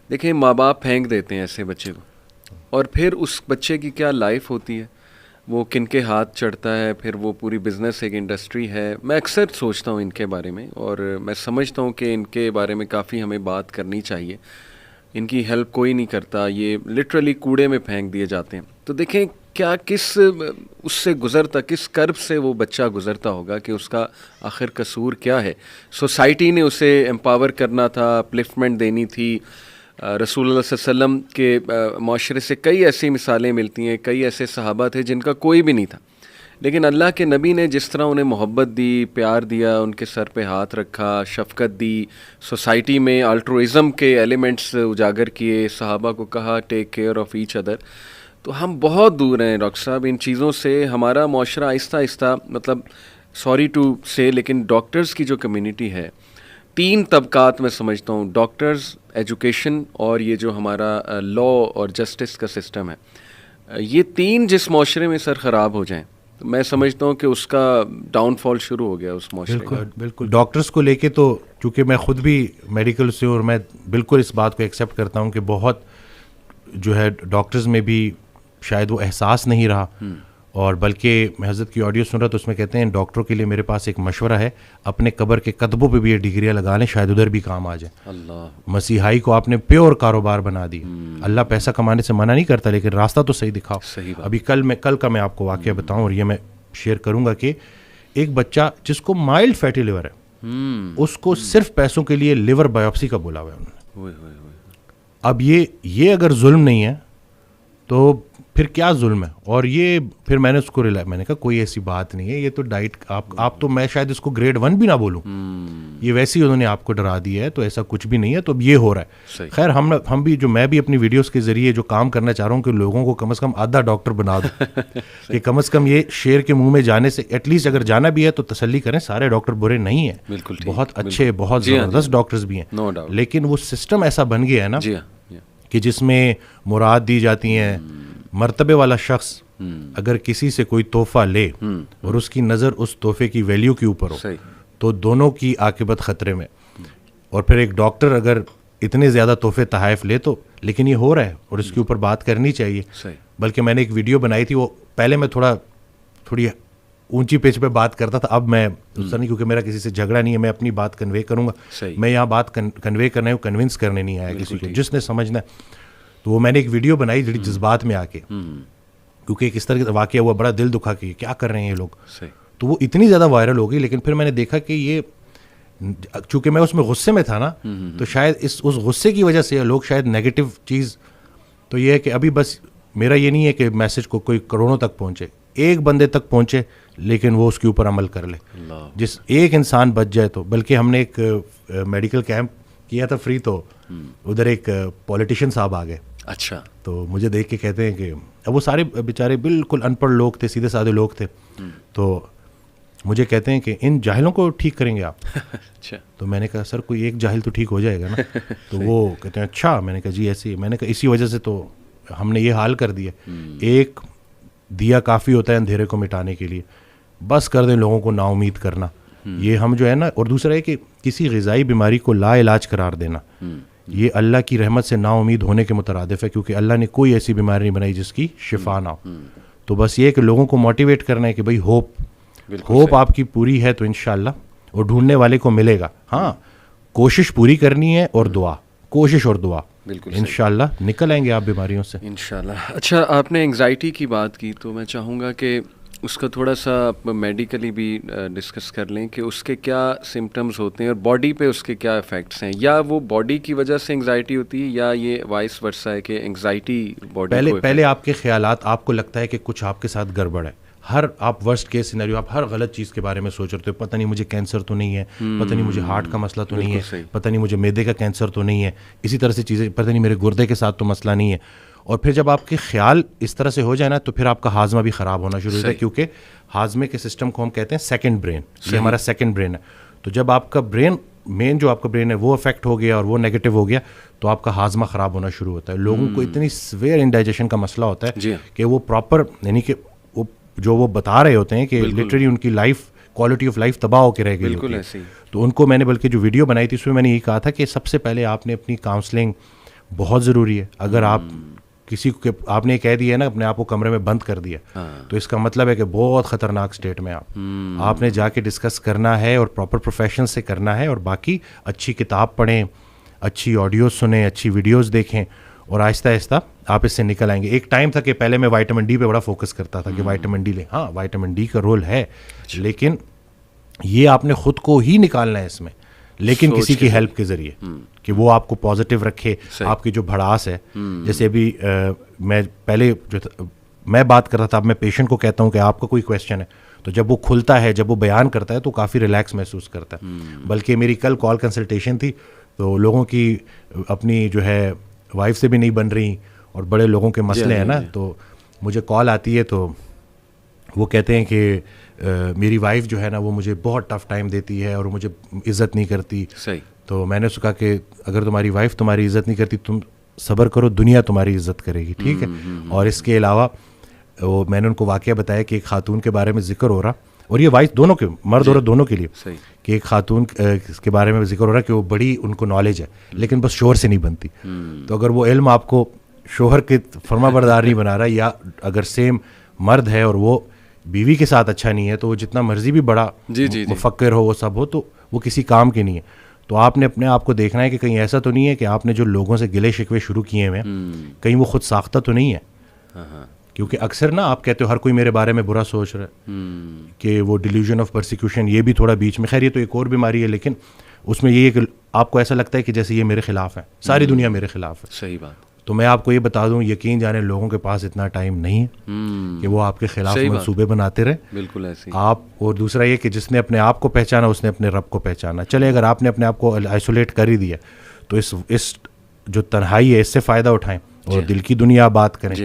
دیکھیں ماں باپ پھینک دیتے ہیں ایسے بچے کو, اور پھر اس بچے کی کیا لائف ہوتی ہے, وہ کن کے ہاتھ چڑھتا ہے, پھر وہ پوری بزنس ایک انڈسٹری ہے. میں اکثر سوچتا ہوں ان کے بارے میں, اور میں سمجھتا ہوں کہ ان کے بارے میں کافی ہمیں بات کرنی چاہیے. ان کی ہیلپ کوئی نہیں کرتا, یہ لٹرلی کوڑے میں پھینک دیے جاتے ہیں. تو دیکھیں کیا کس اس سے گزرتا, کس کرب سے وہ بچہ گزرتا ہوگا, کہ اس کا آخر قصور کیا ہے. سوسائٹی نے اسے امپاور کرنا تھا, اپلفٹمنٹ دینی تھی. رسول اللہ صلی اللہ علیہ وسلم کے معاشرے سے کئی ایسی مثالیں ملتی ہیں, کئی ایسے صحابہ تھے جن کا کوئی بھی نہیں تھا, لیکن اللہ کے نبی نے جس طرح انہیں محبت دی, پیار دیا, ان کے سر پہ ہاتھ رکھا, شفقت دی, سوسائٹی میں الٹروازم کے ایلیمنٹس اجاگر کیے, صحابہ کو کہا ٹیک کیئر آف ایچ ادر. تو ہم بہت دور ہیں ڈاکٹر صاحب ان چیزوں سے. ہمارا معاشرہ آہستہ آہستہ, مطلب سوری ٹو سے, لیکن ڈاکٹرز کی جو کمیونٹی ہے, 3 طبقات میں سمجھتا ہوں, ڈاکٹرز, ایجوکیشن, اور یہ جو ہمارا لا اور جسٹس کا سسٹم ہے, یہ 3 جس معاشرے میں سر خراب ہو جائیں, تو میں سمجھتا ہوں کہ اس کا ڈاؤن فال شروع ہو گیا اس معاشرے کا. بالکل. ڈاکٹرز کو لے کے تو چونکہ میں خود بھی میڈیکل سے, اور میں بالکل اس بات کو ایکسیپٹ کرتا ہوں کہ بہت جو ہے ڈاکٹرز میں بھی شاید وہ احساس نہیں رہا, اور بلکہ میں حضرت کی آڈیو سن رہا تو اس میں کہتے ہیں ڈاکٹروں کے لیے میرے پاس ایک مشورہ ہے, اپنے قبر کے قدموں پہ بھی یہ ڈگریاں لگا لیں, شاید ادھر بھی کام آ جائے. اللہ, مسیحائی کو آپ نے پیور کاروبار بنا دی. اللہ پیسہ کمانے سے منع نہیں کرتا, لیکن راستہ تو صحیح دکھاؤ. ابھی کل کا میں آپ کو واقعہ بتاؤں, اور یہ میں شیئر کروں گا کہ ایک بچہ جس کو مائلڈ فیٹی لیور ہے, اس کو صرف پیسوں کے لیے لیور بایوپسی کا بولا ہوا ہے انہوں نے. اب یہ اگر ظلم نہیں ہے تو پھر کیا ظلم ہے. اور یہ پھر میں نے اس کو میں نے کہا کوئی ایسی بات نہیں ہے, یہ تو ڈائٹ آپ تو, میں شاید اس کو گریڈ 1 بھی نہ بولوں, یہ ویسے ہی انہوں نے آپ کو ڈرا دیا ہے, تو ایسا کچھ بھی نہیں ہے. تو اب یہ ہو رہا ہے. خیر ہم بھی, جو میں بھی اپنی ویڈیوز کے ذریعے جو کام کرنا چاہ رہا ہوں کہ لوگوں کو کم از کم آدھا ڈاکٹر بنا دوں, کہ کم از کم یہ شیر کے منہ میں جانے سے ایٹ لیسٹ اگر جانا بھی ہے تو تسلی کریں, سارے ڈاکٹر برے نہیں ہیں, بہت اچھے, بہت زبردست ڈاکٹرز بھی ہیں, لیکن وہ سسٹم ایسا بن گیا ہے نا کہ جس میں مراد دی جاتی ہیں. مرتبے والا شخص اگر کسی سے کوئی تحفہ لے اور اس کی نظر اس تحفے کی ویلیو کے اوپر ہو, تو دونوں کی عاقبت خطرے میں. اور پھر ایک ڈاکٹر اگر اتنے زیادہ تحفے تحائف لے تو, لیکن یہ ہو رہا ہے اور اس کے اوپر بات کرنی چاہیے. بلکہ میں نے ایک ویڈیو بنائی تھی, وہ پہلے میں تھوڑی اونچی پیچ پہ بات کرتا تھا, اب میں اس طرح نہیں, کیونکہ میرا کسی سے جھگڑا نہیں ہے, میں اپنی بات کنوے کروں گا. میں یہاں بات کنوے کرنے ہوں, کنونس کرنے نہیں آیا کسی کو, جس نے سمجھنا ہے. تو وہ میں نے ایک ویڈیو بنائی جڑی جذبات میں آ کے, کیونکہ ایک اس طرح کا واقعہ ہوا, بڑا دل دکھا کہ کیا کر رہے ہیں یہ لوگ. تو وہ اتنی زیادہ وائرل ہو گئی, لیکن پھر میں نے دیکھا کہ یہ, چونکہ میں اس میں غصے میں تھا نا, تو شاید اس غصے کی وجہ سے لوگ شاید نیگیٹو چیز, تو یہ ہے کہ ابھی بس میرا یہ نہیں ہے کہ میسج کو کوئی کروڑوں تک پہنچے, ایک بندے تک پہنچے لیکن وہ اس کے اوپر عمل کر لے, جس ایک انسان بچ جائے تو. بلکہ ہم نے ایک میڈیکل کیمپ کیا تھا فری, تو ادھر ایک پولیٹیشین صاحب آ گئے. اچھا. تو مجھے دیکھ کے کہتے ہیں کہ اب وہ سارے بیچارے بالکل ان پڑھ لوگ تھے, سیدھے سادھے لوگ تھے, تو مجھے کہتے ہیں کہ ان جاہلوں کو ٹھیک کریں گے آپ. اچھا. تو میں نے کہا سر کوئی ایک جاہل تو ٹھیک ہو جائے گا نا. تو وہ کہتے ہیں اچھا. میں نے کہا جی ایسے ہی. میں نے کہا اسی وجہ سے تو ہم نے یہ حال کر دیا. ایک دیا کافی ہوتا ہے اندھیرے کو مٹانے کے لیے, بس کر دیں لوگوں کو نا امید کرنا. یہ ہم جو ہے نا, اور دوسرا ہے کہ کسی غذائی بیماری کو لا علاج قرار دینا, یہ اللہ کی رحمت سے نا امید ہونے کے مترادف ہے, کیونکہ اللہ نے کوئی ایسی بیماری نہیں بنائی جس کی شفا نہ ہو. تو بس یہ کہ لوگوں کو موٹیویٹ کرنا ہے کہ بھئی ہوپ آپ کی پوری ہے تو انشاءاللہ, اور ڈھونڈنے والے کو ملے گا. ہاں کوشش پوری کرنی ہے, اور دعا, کوشش اور دعا, انشاءاللہ نکل آئیں گے آپ بیماریوں سے انشاءاللہ. اچھا, آپ نے انگزائٹی کی بات کی, تو میں چاہوں گا کہ اس کا تھوڑا سا میڈیکلی بھی ڈسکس کر لیں کہ اس کے کیا سمٹمز ہوتے ہیں اور باڈی پہ اس کے کیا افیکٹس ہیں, یا وہ باڈی کی وجہ سے انگزائٹی ہوتی ہے یا یہ وائس ورسا ہے کہ انگزائٹی باڈی کو. پہلے آپ کے خیالات, آپ کو لگتا ہے کہ کچھ آپ کے ساتھ گڑبڑ ہے, آپ ورسٹ کیس سینیریو, آپ ہر غلط چیز کے بارے میں سوچ رہے ہو, پتہ نہیں مجھے کینسر تو نہیں ہے, پتہ نہیں مجھے ہارٹ کا مسئلہ تو نہیں ہے, پتہ نہیں مجھے میدے کا کینسر تو نہیں ہے, اسی طرح سے چیزیں, پتہ نہیں میرے گردے کے ساتھ تو مسئلہ نہیں ہے. اور پھر جب آپ کے خیال اس طرح سے ہو جائے نا, تو پھر آپ کا ہاضمہ بھی خراب ہونا شروع ہوتا ہے, کیونکہ ہاضمے کے سسٹم کو ہم کہتے ہیں سیکنڈ برین, یہ ہمارا سیکنڈ برین ہے. تو جب آپ کا برین, مین جو آپ کا برین ہے وہ افیکٹ ہو گیا اور وہ نیگیٹو ہو گیا, تو آپ کا ہاضمہ خراب ہونا شروع ہوتا ہے. لوگوں کو اتنی سویئر انڈائجیشن کا مسئلہ ہوتا ہے کہ وہ پراپر, یعنی کہ جو وہ بتا رہے ہوتے ہیں کہ لٹرلی ان کی لائف, کوالٹی آف لائف تباہ ہو کے رہ گئی ہوتی ہے. تو ان کو میں نے, بلکہ جو ویڈیو بنائی تھی اس میں میں نے یہی کہا تھا کہ سب سے پہلے آپ نے اپنی کاؤنسلنگ بہت ضروری ہے. اگر آپ کسی کو, آپ نے کہہ دیا ہے نا اپنے آپ کو کمرے میں بند کر دیا, تو اس کا مطلب ہے کہ بہت خطرناک اسٹیٹ میں آپ نے جا کے ڈسکس کرنا ہے, اور پراپر پروفیشن سے کرنا ہے. اور باقی اچھی کتاب پڑھیں, اچھی آڈیوز سنیں, اچھی ویڈیوز دیکھیں, اور آہستہ آہستہ آپ اس سے نکل آئیں گے. ایک ٹائم تھا کہ پہلے میں وائٹامن ڈی پہ بڑا فوکس کرتا تھا کہ وائٹامن ڈی لیں. ہاں وائٹامن ڈی کا رول ہے, لیکن یہ آپ نے خود کو ہی نکالنا ہے اس میں, لیکن کسی کی ہیلپ کے ذریعے, کہ وہ آپ کو پازیٹیو رکھے. آپ کی جو بھڑاس ہے, جیسے ابھی میں پہلے جو میں بات کر رہا تھا, اب میں پیشنٹ کو کہتا ہوں کہ آپ کا کوئی کویشچن ہے, تو جب وہ کھلتا ہے, جب وہ بیان کرتا ہے, تو کافی ریلیکس محسوس کرتا ہے. بلکہ میری کل کال کنسلٹیشن تھی, تو لوگوں کی اپنی جو ہے وائف سے بھی نہیں بن رہی, اور بڑے لوگوں کے مسئلے ہیں نا, تو مجھے کال آتی ہے, تو وہ کہتے ہیں کہ میری وائف جو ہے نا وہ مجھے بہت ٹف ٹائم دیتی ہے اور مجھے عزت نہیں کرتی. تو میں نے اس کو کہا کہ اگر تمہاری وائف تمہاری عزت نہیں کرتی, تم صبر کرو, دنیا تمہاری عزت کرے گی, ٹھیک ہے. اور اس کے علاوہ وہ میں نے ان کو واقعہ بتایا کہ ایک خاتون کے بارے میں ذکر ہو رہا, اور یہ وائف دونوں کے, مرد عورت دونوں کے لیے, کہ ایک خاتون کے بارے میں ذکر ہو رہا کہ وہ بڑی ان کو نالج ہے, لیکن بس شوہر سے نہیں بنتی. تو اگر وہ علم آپ کو شوہر کے فرما بردار نہیں بنا رہا, یا اگر سیم مرد ہے اور وہ بیوی کے ساتھ اچھا نہیں ہے, تو وہ جتنا مرضی بھی بڑا مفکر ہو, وہ سب ہو, تو وہ کسی کام کے نہیں ہے. تو آپ نے اپنے آپ کو دیکھنا ہے کہ کہیں ایسا تو نہیں ہے کہ آپ نے جو لوگوں سے گلے شکوے شروع کیے ہوئے ہیں, کہیں وہ خود ساختہ تو نہیں ہے. کیونکہ اکثر نا آپ کہتے ہو ہر کوئی میرے بارے میں برا سوچ رہا ہے, کہ وہ ڈیلیوژن آف پرسیکیوشن, یہ بھی تھوڑا بیچ میں, خیر یہ تو ایک اور بیماری ہے, لیکن اس میں یہ ہے کہ آپ کو ایسا لگتا ہے کہ جیسے یہ میرے خلاف ہے, ساری دنیا میرے خلاف ہے. صحیح بات. تو میں آپ کو یہ بتا دوں, یقین جانے لوگوں کے پاس اتنا ٹائم نہیں ہے کہ وہ آپ کے خلاف منصوبے بناتے رہے. بالکل ایسے آپ, اور دوسرا یہ کہ جس نے اپنے آپ کو پہچانا اس نے اپنے رب کو پہچانا. چلے اگر آپ نے اپنے آپ کو آئسولیٹ کر ہی دیا, تو اس جو تنہائی ہے اس سے فائدہ اٹھائیں, اور دل کی دنیا بات کریں,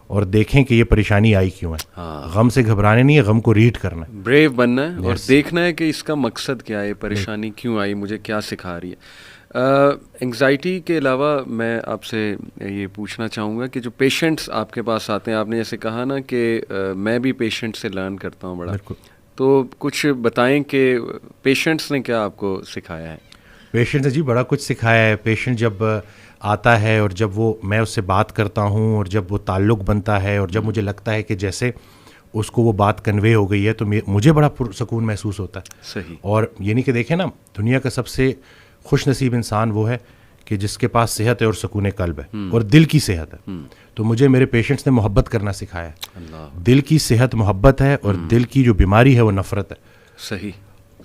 اور دیکھیں کہ یہ پریشانی آئی کیوں ہے. غم سے گھبرانے نہیں ہے, غم کو ریڈ کرنا ہے, بریو بننا ہے, اور دیکھنا ہے کہ اس کا مقصد کیا ہے, پریشانی کیوں آئی, مجھے کیا سکھا رہی ہے. انگزائٹی کے علاوہ میں آپ سے یہ پوچھنا چاہوں گا کہ جو پیشنٹس آپ کے پاس آتے ہیں, آپ نے جیسے کہا نا کہ میں بھی پیشنٹ سے لرن کرتا ہوں بڑا, تو کچھ بتائیں کہ پیشنٹس نے کیا آپ کو سکھایا ہے. پیشنٹ نے جی بڑا کچھ سکھایا ہے. پیشنٹ جب آتا ہے اور جب وہ میں اس سے بات کرتا ہوں اور جب وہ تعلق بنتا ہے اور جب مجھے لگتا ہے کہ جیسے اس کو وہ بات کنوے ہو گئی ہے تو مجھے بڑا پرسکون محسوس ہوتا ہے. صحیح. اور یہ نہیں کہ دیکھیں نا, دنیا کا سب سے خوش نصیب انسان وہ ہے کہ جس کے پاس صحت ہے اور سکون قلب ہے اور دل کی صحت ہے. تو مجھے میرے پیشنٹس نے محبت کرنا سکھایا ہے. دل کی صحت محبت ہے اور دل کی جو بیماری ہے وہ نفرت ہے. صحیح.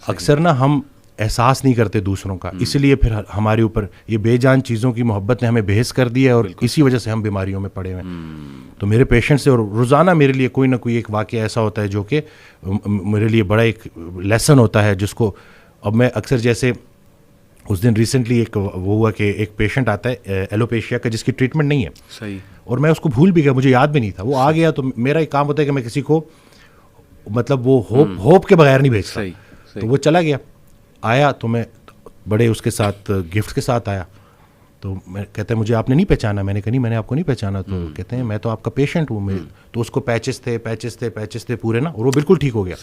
اکثر نا ہم احساس نہیں کرتے دوسروں کا, اس لیے پھر ہمارے اوپر یہ بے جان چیزوں کی محبت نے ہمیں بحث کر دیا ہے اور اسی وجہ سے ہم بیماریوں میں پڑے ہوئے ہیں. تو میرے پیشنٹ سے اور روزانہ میرے لیے کوئی نہ کوئی ایک واقعہ ایسا ہوتا ہے جو کہ میرے لیے بڑا ایک لیسن ہوتا ہے, جس کو اب میں اکثر, جیسے اس دن ریسنٹلی ایک وہ ہوا کہ ایک پیشنٹ آتا ہے ایلوپیشیا کا جس کی ٹریٹمنٹ نہیں ہے. صحیح. اور میں اس کو بھول بھی گیا, مجھے یاد بھی نہیں تھا. وہ آ گیا تو میرا ایک کام ہوتا ہے کہ میں کسی کو مطلب وہ ہوپ کے بغیر نہیں بھیجتا. تو وہ چلا گیا, آیا تو میں بڑے اس کے ساتھ گفٹ کے ساتھ آیا. تو میں کہتے ہیں مجھے آپ نے نہیں پہچانا. میں نے کہا نہیں میں نے آپ کو نہیں پہچانا. تو کہتے ہیں میں تو آپ کا پیشنٹ ہوں. تو اس کو پیچز تھے پورے نا, اور وہ بالکل ٹھیک ہو گیا.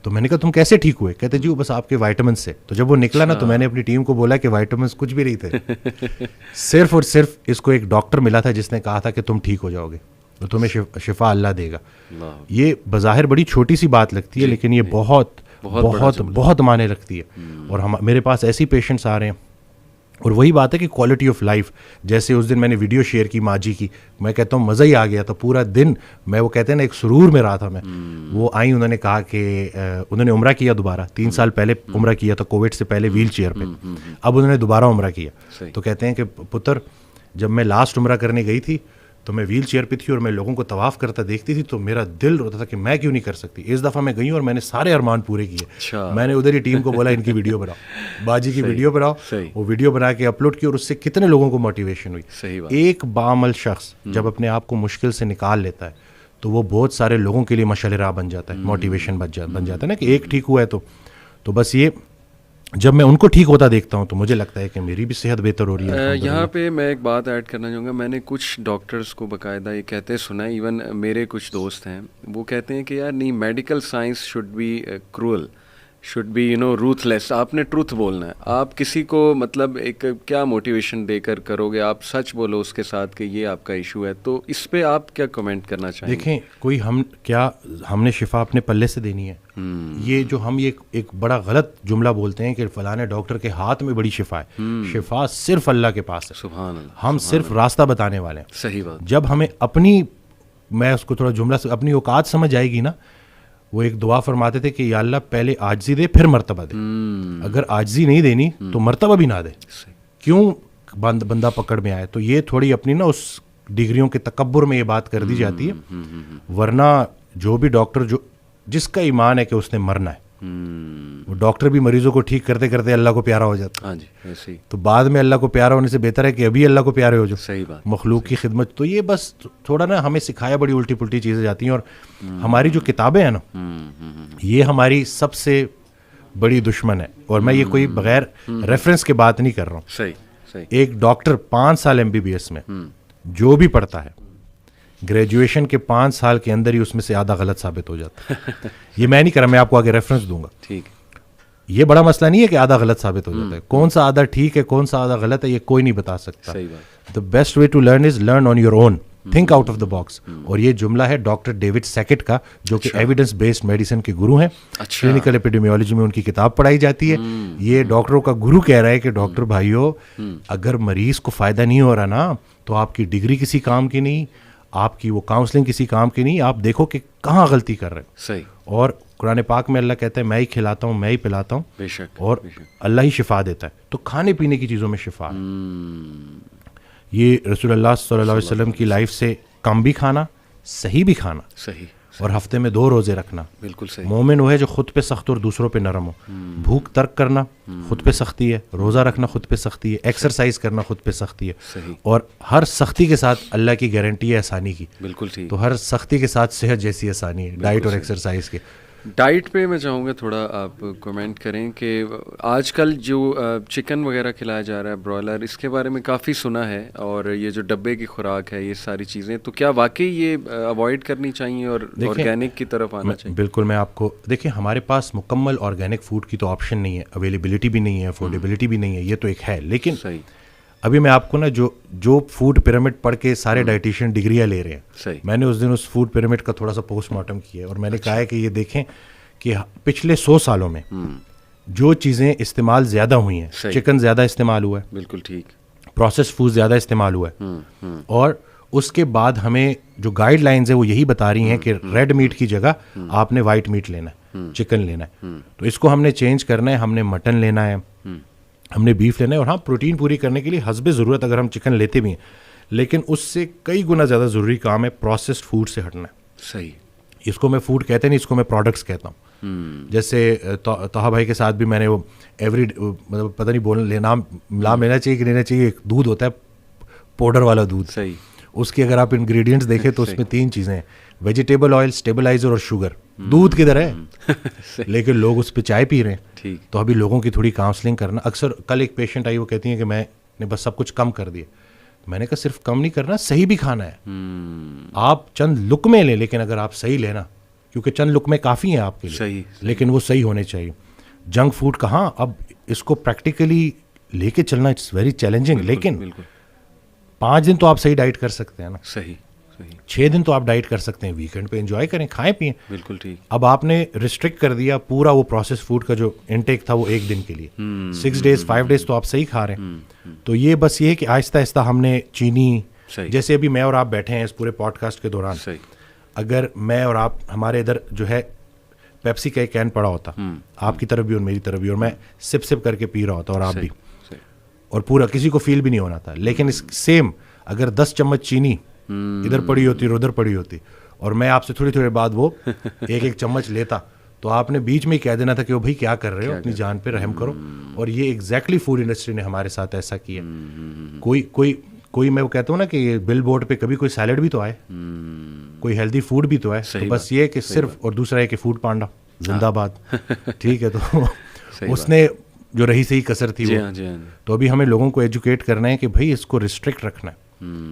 تو میں نے کہا تم کیسے ٹھیک ہوئے؟ کہتے جی وہ بس آپ کے وائٹامنس سے. تو جب وہ نکلا نا تو میں نے اپنی ٹیم کو بولا کہ وائٹامنس کچھ بھی نہیں تھے, صرف اور صرف اس کو ایک ڈاکٹر ملا تھا جس نے کہا تھا کہ تم ٹھیک ہو جاؤ گے, تو تمہیں شفا اللہ دے گا. یہ بظاہر بڑی چھوٹی سی بات لگتی ہے لیکن یہ بہت بہت بہت معنی رکھتی ہے. اور میرے پاس ایسی پیشنٹس آ رہے ہیں, اور وہی بات ہے کہ کوالٹی آف لائف, جیسے اس دن میں نے ویڈیو شیئر کی ماں جی کی, میں کہتا ہوں مزہ ہی آ گیا تھا پورا دن. میں وہ کہتے ہیں نا ایک سرور میں رہا تھا میں. وہ آئیں, انہوں نے کہا کہ انہوں نے عمرہ کیا دوبارہ, 3 سال پہلے عمرہ کیا تھا کووڈ سے پہلے ویل چیئر پہ, اب انہوں نے دوبارہ عمرہ کیا. تو کہتے ہیں کہ پتر جب میں لاسٹ عمرہ کرنے گئی تھی تو میں ویل چیئر پہ تھی اور میں لوگوں کو طواف کرتا دیکھتی تھی تو میرا دل روتا تھا کہ میں کیوں نہیں کر سکتی. اس دفعہ میں گئی ہوں اور میں نے سارے ارمان پورے کیے. میں نے ادھر ہی ٹیم کو بولا ان کی ویڈیو بناؤ, باجی کی ویڈیو بناؤ. وہ ویڈیو بنا کے اپلوڈ کی اور اس سے کتنے لوگوں کو موٹیویشن ہوئی. ایک بعمل شخص جب اپنے آپ کو مشکل سے نکال لیتا ہے تو وہ بہت سارے لوگوں کے لیے مشعل راہ بن جاتا ہے, موٹیویشن بن جاتا ہے نا, کہ ایک ٹھیک ہوا ہے تو بس یہ جب میں ان کو ٹھیک ہوتا دیکھتا ہوں تو مجھے لگتا ہے کہ میری بھی صحت بہتر ہو رہی ہے. یہاں پہ میں ایک بات ایڈ کرنا چاہوں گا. میں نے کچھ ڈاکٹرز کو باقاعدہ یہ کہتے سنا ہے, ایون میرے کچھ دوست ہیں وہ کہتے ہیں کہ یار نہیں, medical science should be cruel, should be ruthless. آپ نے ٹروتھ بولنا ہے. آپ کسی کو مطلب ایک کیا موٹیویشن دے کر کرو گے, آپ سچ بولو اس کے ساتھ کہ یہ آپ کا ایشو ہے. تو اس پہ آپ کیا کمنٹ کرنا چاہیں گے؟ دیکھیں, کوئی ہم نے شفا اپنے پلے سے دینی ہے. یہ جو ہم یہ ایک بڑا غلط جملہ بولتے ہیں کہ فلانے ڈاکٹر کے ہاتھ میں بڑی شفا ہے. شفا صرف اللہ کے پاس ہے. سبحان اللہ. ہم صرف راستہ بتانے والے ہیں. صحیح بات. جب ہمیں اپنی, میں اس کو تھوڑا جملہ سے اپنی اوقات سمجھ آئے گی نا, وہ ایک دعا فرماتے تھے کہ یا اللہ پہلے عاجزی دے پھر مرتبہ دے. اگر عاجزی نہیں دینی تو مرتبہ بھی نہ دے. کیوں بندہ پکڑ میں آئے. تو یہ تھوڑی اپنی نا اس ڈگریوں کے تکبر میں یہ بات کر دی جاتی ہے. ورنہ جو بھی ڈاکٹر جس کا ایمان ہے کہ اس نے مرنا ہے, وہ ڈاکٹر بھی مریضوں کو ٹھیک کرتے کرتے اللہ کو پیارا ہو جاتا ہے. تو بعد میں اللہ کو پیارا ہونے سے بہتر ہے کہ ابھی اللہ کو پیارے ہو جاؤ. صحیح بات. مخلوق کی خدمت. تو یہ بس تھوڑا نا ہمیں سکھایا بڑی الٹی پلٹی چیزیں جاتی ہیں. اور ہماری جو کتابیں ہیں نا, یہ ہماری سب سے بڑی دشمن ہے. اور میں یہ کوئی بغیر ریفرنس کے بات نہیں کر رہا ہوں. صحیح. ایک ڈاکٹر 5 سال MBBS میں جو بھی پڑھتا ہے, گریجویشن کے 5 سال کے اندر ہی اس میں سے آدھا غلط ثابت ہو جاتا ہے. یہ میں نہیں کر رہا, میں آپ کو آگے ریفرنس دوں گا. ٹھیک. یہ بڑا مسئلہ نہیں ہے کہ آدھا غلط ثابت ہو جاتا ہے. کون سا آدھا ٹھیک ہے کون سا آدھا غلط ہے یہ کوئی نہیں بتا سکتا. صحیح بات. The best way to learn is learn on your own, think out of the box. اور یہ جملہ ہے ڈاکٹر ڈیوڈ سیکٹ کا, جو کہ ایویڈنس بیسڈ میڈیسن کے گرو ہیں. کلینکل ایپیڈیمیولوجی میں ان کی کتاب پڑھائی جاتی ہے. یہ ڈاکٹروں کا گرو کہہ رہا ہے کہ ڈاکٹر بھائیو, اگر مریض کو فائدہ نہیں ہو رہا نا تو آپ کی ڈگری کسی کام کی نہیں, آپ کی وہ کاؤنسلنگ کسی کام کی نہیں. آپ دیکھو کہ کہاں غلطی کر رہے ہیں. صحیح. اور قرآن پاک میں اللہ کہتا ہے میں ہی کھلاتا ہوں, میں ہی پلاتا ہوں. بے شک. اور اللہ ہی شفا دیتا ہے. تو کھانے پینے کی چیزوں میں شفا ہے. یہ رسول اللہ صلی اللہ علیہ وسلم کی لائف سے کم بھی کھانا, صحیح بھی کھانا. صحیح. اور ہفتے میں 2 روزے رکھنا. بالکل صحیح. مومن وہ ہے جو خود پہ سخت اور دوسروں پہ نرم ہو. بھوک ترک کرنا خود پہ سختی ہے, روزہ رکھنا خود پہ سختی ہے, ایکسرسائز کرنا خود پہ سختی ہے. صحیح. اور ہر سختی کے ساتھ اللہ کی گارنٹی ہے آسانی کی. بالکل ٹھیک. تو ہر سختی کے ساتھ صحت جیسی آسانی ہے, ڈائٹ اور ایکسرسائز کے. ڈائٹ پہ میں چاہوں گا تھوڑا آپ کمنٹ کریں کہ آج کل جو چکن وغیرہ کھلایا جا رہا ہے برائلر، اس کے بارے میں کافی سنا ہے، اور یہ جو ڈبے کی خوراک ہے، یہ ساری چیزیں تو کیا واقعی یہ اوائڈ کرنی چاہیے اور آرگینک کی طرف آنا چاہیے؟ بالکل، میں آپ کو دیکھیں، ہمارے پاس مکمل آرگینک فوڈ کی تو آپشن نہیں ہے، اویلیبلٹی بھی نہیں ہے، افورڈیبلٹی بھی نہیں ہے، یہ تو ایک ہے. لیکن صحیح، ابھی میں آپ کو نا جو فوڈ پیرامڈ پڑھ کے سارے ڈائٹیشین ڈگریاں لے رہے ہیں، صحیح، میں نے اس دن اس فوڈ پیرامڈ کا تھوڑا سا پوسٹ مارٹم کیا ہے، اور میں نے کہا ہے کہ یہ دیکھیں کہ پچھلے 100 سالوں میں جو چیزیں استعمال زیادہ ہوئی ہیں، چکن زیادہ استعمال ہوا ہے، بالکل ٹھیک، پروسیس فوڈ زیادہ استعمال ہوا ہے، اور اس کے بعد ہمیں جو گائیڈ لائنز ہیں وہ یہی بتا رہی ہیں کہ ریڈ میٹ کی جگہ آپ نے وائٹ میٹ لینا ہے، چکن لینا ہے. تو اس کو ہم نے چینج کرنا ہے، ہم نے مٹن لینا ہے، ہم نے بیف لینا ہے، اور ہاں پروٹین پوری کرنے کے لیے حسب ضرورت اگر ہم چکن لیتے بھی ہیں، لیکن اس سے کئی گنا زیادہ ضروری کام ہے پروسیسڈ فوڈ سے ہٹنا ہے. صحیح، اس کو میں فوڈ کہتے نہیں، اس کو میں پروڈکٹس کہتا ہوں. جیسے طاہا بھائی کے ساتھ بھی میں نے وہ مطلب پتہ نہیں نام لینا چاہیے کہ لینا چاہیے، ایک دودھ ہوتا ہے پاؤڈر والا دودھ، صحیح، اس کی اگر آپ انگریڈینٹس دیکھیں تو اس میں 3 چیزیں ہیں، ویجیٹیبل آئل، اسٹیبلائزر اور شوگر. دودھ کی طرح ہے لیکن لوگ اس پہ چائے پی رہے ہیں. تو ابھی لوگوں کی تھوڑی کاؤنسلنگ کرنا. اکثر کل ایک پیشنٹ آئی، وہ کہتی ہیں کہ میں نے بس سب کچھ کم کر دیا. میں نے کہا صرف کم نہیں کرنا، صحیح بھی کھانا ہے. آپ چند لقمے لیں، لیکن اگر آپ صحیح لینا، کیونکہ چند لقمے کافی ہیں آپ کے لیے، لیکن وہ صحیح ہونے چاہیے. جنک فوڈ کہاں، اب اس کو پریکٹیکلی لے کے چلنا اٹس ویری چیلنجنگ. لیکن 5 دن تو آپ صحیح ڈائٹ کر سکتے ہیں نا، صحیح، 6 دن تو آپ ڈائٹ کر سکتے ہیں، ویکینڈ پہ انجوائے کریں، کھائیں پئیں. بالکل ٹھیک. اب آپ نے ریسٹرکٹ کر دیا پورا، وہ پروسیس فوڈ کا جو انٹیک تھا وہ 1 دن کے لیے، 6 ڈیز 5 ڈیز تو آپ صحیح کھا رہے ہیں. تو یہ بس یہ ہے کہ آہستہ آہستہ ہم نے چینی، جیسے ابھی میں اور آپ بیٹھے ہیں اس پورے پوڈ کاسٹ کے دوران، اگر میں اور آپ، ہمارے ادھر جو ہے پیپسی کا ایک کین پڑا ہوتا، آپ کی طرف بھی اور میری طرف بھی، اور میں سپ کر کے پی رہا ہوتا اور آپ بھی، اور پورا کسی کو فیل بھی نہیں ہونا تھا. لیکن اس سیم اگر 10 چمچ چینی ادھر پڑی ہوتی اور ادھر پڑی ہوتی، اور میں آپ سے تھوڑی تھوڑی بعد وہ ایک چمچ لیتا، تو آپ نے بیچ میں ہی کہہ دینا تھا کہ وہ بھائی کیا کر رہے ہو، اپنی جان پہ رحم کرو. اور یہ ایگزیکٹلی فوڈ انڈسٹری نے ہمارے ساتھ ایسا کیا. کوئی میں وہ کہتا ہوں نا کہ بل بورڈ پہ کبھی کوئی سیلڈ بھی تو آئے، کوئی ہیلدی فوڈ بھی تو ہے. تو بس یہ کہ صرف، اور دوسرا ہے کہ فوڈ پانڈا زندہ باد، ٹھیک ہے. تو اس نے جو رہی صحیح کسر تھی وہ. تو ابھی ہمیں لوگوں کو ایجوکیٹ کرنا ہے کہ بھائی اس کو ریسٹرکٹ رکھنا ہے.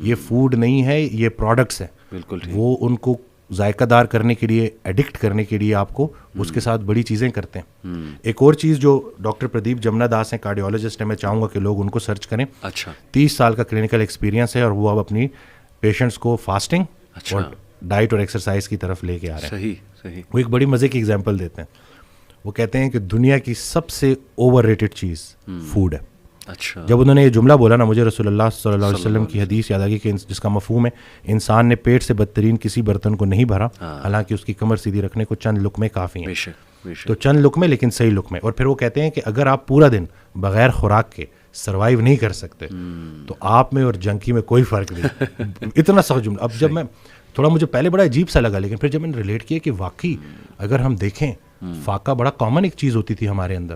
یہ فوڈ نہیں ہے، یہ پروڈکٹس ہیں. بالکل، وہ ان کو ذائقہ دار کرنے کے لیے، ایڈکٹ کرنے کے لیے آپ کو اس کے ساتھ بڑی چیزیں کرتے ہیں. ایک اور چیز جو ڈاکٹر پردیپ جمنا داس ہیں، کارڈیولوجسٹ ہیں، میں چاہوں گا کہ لوگ ان کو سرچ کریں. اچھا، 30 سال کا کلینکل ایکسپیرینس ہے، اور وہ اب اپنی پیشنٹس کو فاسٹنگ اور ڈائٹ اور ایکسرسائز کی طرف لے کے آ رہے ہیں. صحیح. وہ ایک بڑی مزے کی ایگزامپل دیتے ہیں. وہ کہتے ہیں کہ دنیا کی سب سے اوور ریٹڈ چیز فوڈ ہے. اچھا. جب انہوں نے یہ جملہ بولا نا، مجھے رسول اللہ صلی اللہ علیہ وسلم کی حدیث یاد آ گئی کہ جس کا مفہوم ہے انسان نے پیٹ سے بدترین کسی برتن کو نہیں بھرا، حالانکہ اس کی کمر سیدھی رکھنے کو چند لقمے کافی ہیں. تو چند لقمے، لیکن صحیح لقمے. اور پھر وہ کہتے ہیں کہ اگر آپ پورا دن بغیر خوراک کے سروائیو نہیں کر سکتے تو آپ میں اور جنکی میں کوئی فرق نہیں. اتنا سخت جملہ. اب جب میں تھوڑا، مجھے پہلے بڑا عجیب سا لگا، لیکن پھر جب میں نے ریلیٹ کیا کہ واقعی اگر ہم دیکھیں، فاقہ بڑا کامن ایک چیز ہوتی تھی ہمارے اندر.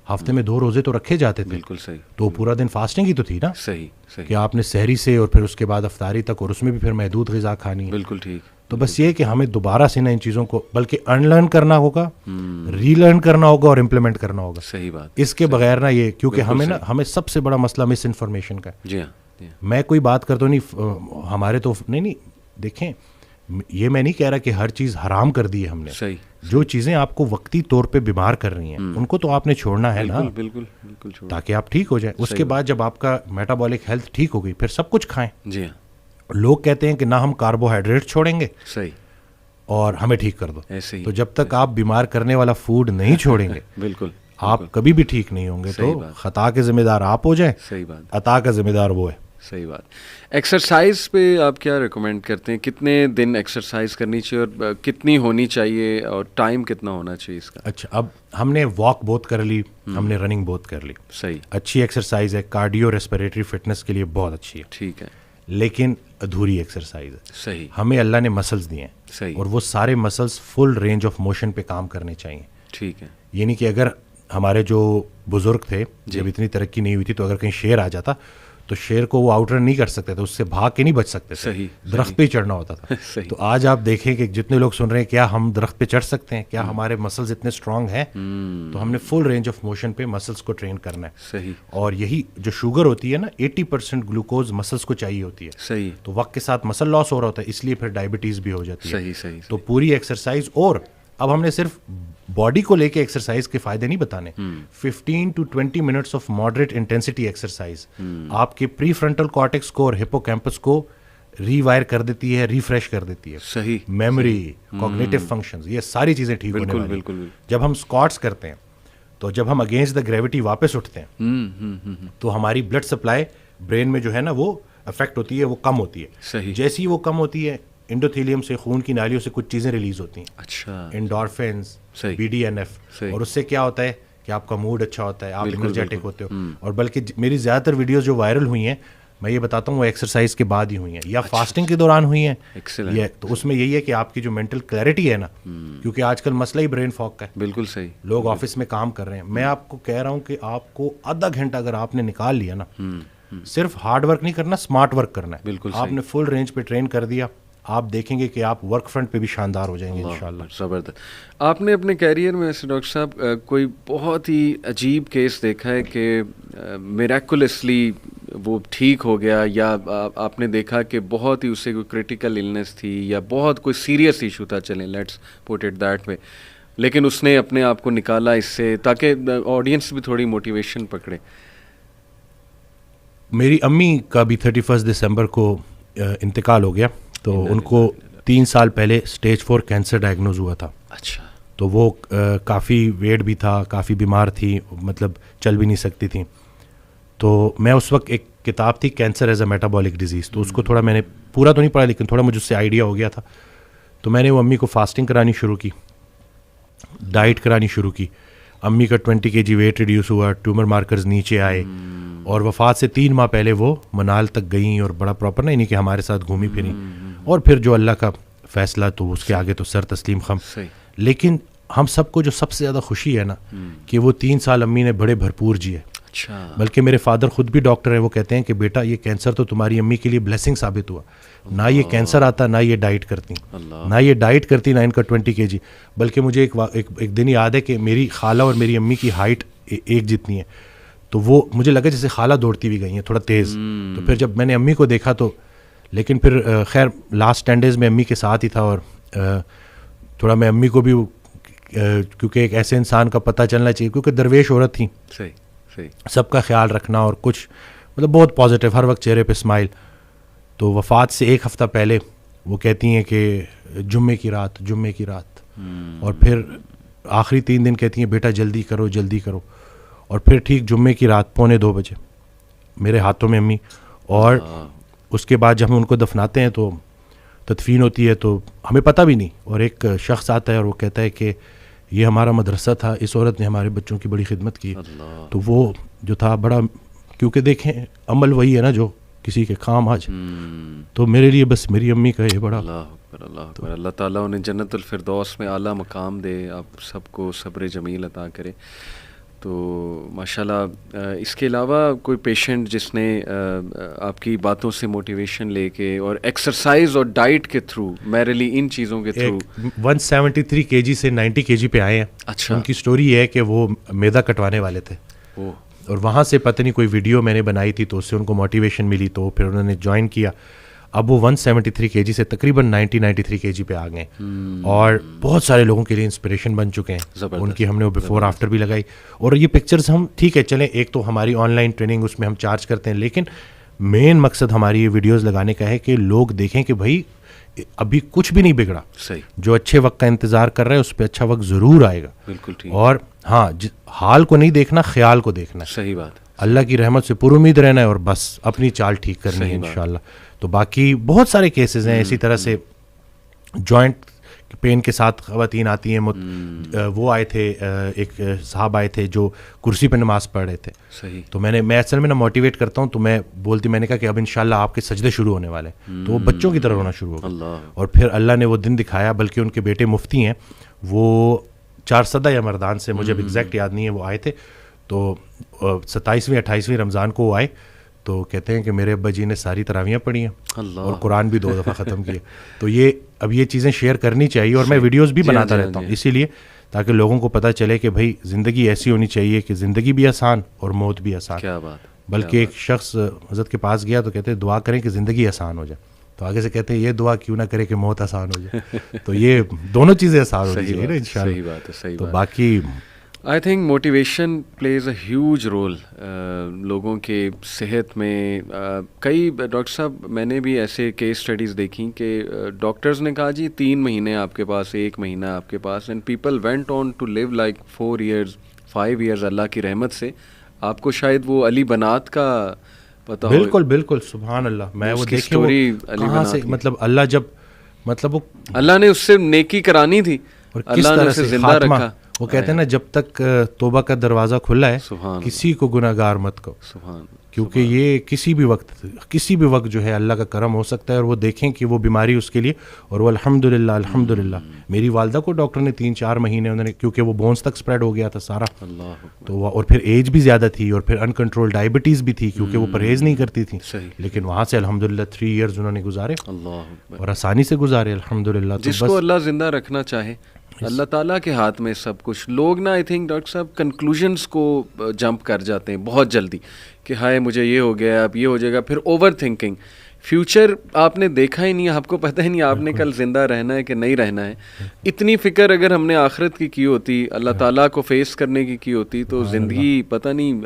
ہفتے میں 2 روزے تو رکھے جاتے تھے. بالکل صحیح. تو پورا دن فاسٹنگ ہی تو تھی نا. صحیح. کہ آپ نے سحری سے اور پھر اس کے بعد افطاری تک، اور اس میں بھی پھر محدود غذا کھانی ہے. بالکل ٹھیک. تو بس یہ کہ ہمیں دوبارہ سے نا ان چیزوں کو بلکہ انلرن کرنا ہوگا، ری لرن کرنا ہوگا اور امپلیمنٹ کرنا ہوگا. صحیح بات. اس کے بغیر نا یہ، کیونکہ ہمیں سب سے بڑا مسئلہ مس انفارمیشن کا ہے. جی ہاں. میں کوئی بات کرتا ہوں نہیں، ہمارے تو نہیں دیکھیں، یہ میں نہیں کہہ رہا کہ ہر چیز حرام کر دی ہے ہم نے. صحیح. جو چیزیں آپ کو وقتی طور پہ بیمار کر رہی ہیں ان کو تو آپ نے چھوڑنا ہے نا. بالکل تاکہ آپ ٹھیک ہو جائیں. اس کے بعد جب آپ کا میٹابولک ہیلتھ ٹھیک ہو گئی، پھر سب کچھ کھائیں. جی ہاں. لوگ کہتے ہیں کہ نہ ہم کاربوہائیڈریٹ چھوڑیں گے، صحیح، اور ہمیں ٹھیک کر دو. ایسے ہی. تو جب تک آپ بیمار کرنے والا فوڈ نہیں چھوڑیں گے بالکل آپ کبھی بھی ٹھیک نہیں ہوں گے. تو خطا کے ذمہ دار آپ ہو جائیں، صحیح بات، عطا کا ذمہ دار وہ ہے. صحیح بات. ایکسرسائز پہ آپ کیا ریکمینڈ کرتے ہیں؟ کتنے دن ایکسرسائز کرنی چاہیے اور کتنی ہونی چاہیے، اور ٹائم کتنا ہونا چاہیے اس کا؟ اچھا، اب ہم نے واک بہت کر لی، ہم نے رننگ بہت کر لی. صحیح. اچھی ایکسرسائز ہے، کارڈیو ریسپیریٹری فٹنس کے لیے بہت اچھی ہے. ٹھیک ہے. لیکن ادھوری ایکسرسائز ہے. صحیح. ہمیں اللہ نے مسلز دیے ہیں. صحیح. اور وہ سارے muscles full range of motion پہ کام کرنے چاہیے. ٹھیک ہے. یعنی کہ اگر ہمارے جو بزرگ تھے، جب اتنی ترقی نہیں ہوئی تھی، تو اگر کہیں شیر آ جاتا تو شیر کو وہ آؤٹ رن نہیں کر سکتے تھے, اس سے بھاگ کے نہیں بچ سکتے تھے, درخت پہ ہی چڑھنا ہوتا تھا. تو آج آپ دیکھیں کہ جتنے لوگ سن رہے ہیں کیا ہم درخت پہ چڑھ سکتے ہیں, کیا ہمارے مسلز اتنے اسٹرانگ ہیں, تو ہم نے فل رینج آف موشن پہ مسلس کو ٹرین کرنا ہے. صحیح. اور یہی جو شوگر ہوتی ہے نا 80% گلوکوز مسلس کو چاہیے ہوتی ہے. صحیح. تو وقت کے ساتھ مسل لاس ہو رہا ہوتا ہے, اس لیے پھر ڈائبٹیز بھی ہو جاتی ہے. صحیح صحیح. تو پوری ایکسرسائز, اور اب ہم نے صرف باڈی کو لے کے ایکسرسائز کے فائدے نہیں بتانے, 15 to 20 minutes of moderate intensity exercise آپ کے پری فرنٹل کارٹیکس کو اور ہپو کیمپس کو ری وائر کر دیتی ہے, ریفریش کر دیتی ہے. صحیح. میموری, کوگنیٹو فنکشنز, یہ ساری چیزیں ٹھیک ہونے والی. بالکل. جب ہم اسکواٹس کرتے ہیں تو جب ہم اگینسٹ دا گریوٹی واپس اٹھتے ہیں تو ہماری بلڈ سپلائی برین میں جو ہے نا وہ افیکٹ ہوتی ہے, وہ کم ہوتی ہے. صحیح. جیسی وہ کم ہوتی ہے انڈوتھیلیم سے, خون کی نالیوں سے کچھ چیزیں ریلیز ہوتی ہیں. اچھا. انڈورفنز, BDNF, اور اس سے کیا ہوتا ہے کہ آپ کا موڈ اچھا ہوتا ہے, آپ انرجیٹک ہوتے ہو. اور بلکہ میری زیادہ تر ویڈیوز جو وائرل ہوئی ہیں, میں یہ بتاتا ہوں وہ ایکسرسائز کے بعد ہی ہوئی ہیں یا فاسٹنگ کے دوران ہوئی ہیں. تو اس میں یہی ہے کہ آپ کی جو مینٹل کلیئرٹی ہے نا, کیونکہ آج کل مسئلہ ہی برین فاگ کا ہے. بالکل صحیح. لوگ آفس میں کام کر رہے ہیں, میں آپ کو کہہ رہا ہوں کہ آپ کو آدھا گھنٹہ اگر آپ نے نکال لیا نا, صرف ہارڈ ورک نہیں کرنا, اسمارٹ ورک کرنا ہے. بالکل. آپ نے فل رینج پہ ٹرین کر دیا, آپ دیکھیں گے کہ آپ ورک فرنٹ پہ بھی شاندار ہو جائیں گے انشاءاللہ. زبردست. آپ نے اپنے کیریئر میں ایسے ڈاکٹر صاحب کوئی بہت ہی عجیب کیس دیکھا ہے کہ میریکولسلی وہ ٹھیک ہو گیا, یا آپ نے دیکھا کہ بہت ہی اسے کوئی کرٹیکل النس تھی یا بہت کوئی سیریس ایشو تھا, چلیں let's put it that way, لیکن اس نے اپنے آپ کو نکالا اس سے, تاکہ آڈینس بھی تھوڑی موٹیویشن پکڑے؟ میری امی کا بھی 31 دسمبر کو انتقال ہو گیا, تو ان کو 3 سال پہلے اسٹیج 4 کینسر ڈائگنوز ہوا تھا. اچھا. تو وہ کافی ویٹ بھی تھا, کافی بیمار تھی, مطلب چل بھی نہیں سکتی تھیں. تو میں اس وقت ایک کتاب تھی cancer as a metabolic disease, تو اس کو تھوڑا میں نے پورا تو نہیں پڑھا لیکن تھوڑا مجھ سے آئیڈیا ہو گیا تھا. تو میں نے وہ امی کو فاسٹنگ کرانی شروع کی, ڈائٹ کرانی شروع کی. امی کا 20 kg ویٹ ریڈیوس ہوا, ٹیومر مارکرز نیچے آئے, اور وفات سے 3 ماہ پہلے وہ منال تک گئیں, اور بڑا پراپر نہیں کہ ہمارے ساتھ گھومی پھریں, اور پھر جو اللہ کا فیصلہ تو اس کے آگے تو سر تسلیم خم. لیکن ہم سب کو جو سب سے زیادہ خوشی ہے نا کہ وہ 3 سال امی نے بڑے بھرپور جیے. بلکہ میرے فادر خود بھی ڈاکٹر ہیں, وہ کہتے ہیں کہ بیٹا یہ کینسر تو تمہاری امی کے لیے بلیسنگ ثابت ہوا, نہ یہ کینسر آتا نہ یہ ڈائٹ کرتی, نہ ان کا 20 kg. بلکہ مجھے ایک دن یاد ہے کہ میری خالہ اور میری امی کی ہائٹ ایک جتنی ہے, تو وہ مجھے لگا جیسے خالہ دوڑتی ہوئی گئی ہیں تھوڑا تیز. تو پھر جب میں نے امی کو دیکھا تو, لیکن پھر خیر لاسٹ 10 days میں امی کے ساتھ ہی تھا, اور تھوڑا میں امی کو بھی, کیونکہ ایک ایسے انسان کا پتہ چلنا چاہیے, کیونکہ درویش عورت تھیں, سب کا خیال رکھنا اور کچھ مطلب بہت پازیٹیو, ہر وقت چہرے پہ اسمائل. تو وفات سے 1 ہفتہ پہلے وہ کہتی ہیں کہ جمعے کی رات, اور پھر آخری 3 دن کہتی ہیں بیٹا جلدی کرو. اور پھر ٹھیک جمعے کی رات 1:45 بجے میرے ہاتھوں میں امی, اور اس کے بعد جب ہم ان کو دفناتے ہیں تو تدفین ہوتی ہے, تو ہمیں پتہ بھی نہیں, اور ایک شخص آتا ہے اور وہ کہتا ہے کہ یہ ہمارا مدرسہ تھا, اس عورت نے ہمارے بچوں کی بڑی خدمت کی. تو وہ جو تھا بڑا, کیونکہ دیکھیں عمل وہی ہے نا جو کسی کے کام آ جائے, تو میرے لیے بس میری امی کا یہ بڑا. اللہ تعالیٰ انہیں جنت الفردوس میں اعلیٰ مقام دے, آپ سب کو صبر جمیل عطا کرے. تو ماشاءاللہ اس کے علاوہ کوئی پیشنٹ جس نے آپ کی باتوں سے موٹیویشن لے کے اور ایکسرسائز اور ڈائٹ کے تھرو, میرلی ان چیزوں کے تھرو 173 kg سے 90 kg پہ آئے ہیں. اچھا. ان کی سٹوری یہ ہے کہ وہ میدا کٹوانے والے تھے, اور وہاں سے پتہ نہیں کوئی ویڈیو میں نے بنائی تھی, تو اس سے ان کو موٹیویشن ملی, تو پھر انہوں نے جوائن کیا. اب وہ 173 kg سے تقریباً 93 kg پہ آ گئے, اور بہت سارے لوگوں کے لیے انسپریشن بن چکے ہیں. ان کی ہم نے وہ بیفور آفٹر بھی لگائی, اور یہ پکچرز ہم ٹھیک ہے چلیں, ایک تو ہماری آن لائن ٹریننگ اس میں ہم چارج کرتے ہیں, لیکن مین مقصد ہماری یہ ویڈیوز لگانے کا ہے کہ لوگ دیکھیں کہ بھائی ابھی کچھ بھی نہیں بگڑا, جو اچھے وقت کا انتظار کر رہا ہے اس پہ اچھا وقت ضرور آئے گا. بالکل ٹھیک. اور ہاں, حال کو نہیں دیکھنا, خیال کو دیکھنا ہے. صحیح بات. اللہ کی رحمت سے پر امید رہنا ہے, اور بس اپنی چال ٹھیک کرنی ہے انشاءاللہ. تو باقی بہت سارے کیسز ہیں اسی طرح سے. جوائنٹ پین کے ساتھ خواتین آتی ہیں, وہ آئے تھے, ایک صاحب آئے تھے جو کرسی پہ نماز پڑھ رہے تھے. صحیح. تو میں اصل میں موٹیویٹ کرتا ہوں, تو میں نے کہا کہ اب انشاءاللہ آپ کے سجدے شروع ہونے والے ہیں, تو وہ بچوں کی طرح ہونا شروع ہو گئے. اور پھر اللہ نے وہ دن دکھایا, بلکہ ان کے بیٹے مفتی ہیں, وہ 4 یا مردان سے, مجھے اب ایگزیکٹ یاد نہیں ہے, وہ آئے تھے. تو 27ویں 28ویں رمضان کو وہ آئے, تو کہتے ہیں کہ میرے ابا جی نے ساری تراویحیں پڑھی ہیں اللہ اور قرآن بھی 2 دفعہ ختم کیے. تو یہ چیزیں شیئر کرنی چاہیے, اور میں ویڈیوز بھی بناتا رہتا ہوں اسی لیے تاکہ لوگوں کو پتہ چلے کہ بھائی زندگی ایسی ہونی چاہیے کہ زندگی بھی آسان اور موت بھی آسان. کیا بات. بلکہ ایک شخص حضرت کے پاس گیا تو کہتے ہیں دعا کریں کہ زندگی آسان ہو جائے, تو آگے سے کہتے ہیں یہ دعا کیوں نہ کرے کہ موت آسان ہو جائے. تو یہ دونوں چیزیں آسان ہونی چاہیے نا انشاءاللہ. صحیح بات ہے, صحیح تو بات. باقی I think motivation plays a huge role لوگوں کے صحت میں. کئی ڈاکٹر صاحب میں نے بھی ایسے کیس اسٹڈیز دیکھیں کہ ڈاکٹرز نے کہا جی 3 مہینے آپ کے پاس, 1 مہینہ آپ کے پاس, and people went on to live like 4 years 5 years اللہ کی رحمت سے. آپ کو شاید وہ علی بنات کا پتہ ہو. بالکل بالکل سبحان اللہ. میں وہ دیکھے اسٹوری علی کہاں سے, مطلب اللہ جب مطلب وہ اللہ نے اس سے نیکی کرانی تھی اور کس طرح سے زندہ خاتمہ, رکھا. وہ کہتے ہیں نا جب تک توبہ کا دروازہ کھلا ہے کسی کو گناہ گار مت کہو, سبحان, کیونکہ یہ کسی بھی وقت جو ہے اللہ کا کرم ہو سکتا ہے. اور وہ دیکھیں کہ وہ بیماری اس کے لیے, اور وہ الحمدللہ میری والدہ کو ڈاکٹر نے 3-4 مہینے انہوں نے, کیونکہ وہ بونس تک اسپریڈ ہو گیا تھا سارا, تو اور پھر ایج بھی زیادہ تھی اور پھر انکنٹرول ڈائبٹیز بھی تھی کیونکہ وہ پرہیز نہیں کرتی تھی, لیکن وہاں سے الحمدللہ 3 years انہوں نے گزارے اور آسانی سے گزارے الحمدللہ. جس کو اللہ زندہ رکھنا چاہے اللہ تعالیٰ کے ہاتھ میں سب کچھ. لوگ نا آئی تھنک ڈاکٹر صاحب کنکلوژنس کو جمپ کر جاتے ہیں بہت جلدی کہ ہائے مجھے یہ ہو گیا, اب یہ ہو جائے گا, پھر اوور تھنکنگ. فیوچر آپ نے دیکھا ہی نہیں, آپ کو پتہ ہی نہیں آپ نے کل زندہ رہنا ہے کہ نہیں رہنا ہے. اتنی فکر اگر ہم نے آخرت کی ہوتی, اللہ تعالیٰ کو فیس کرنے کی ہوتی, تو زندگی پتہ نہیں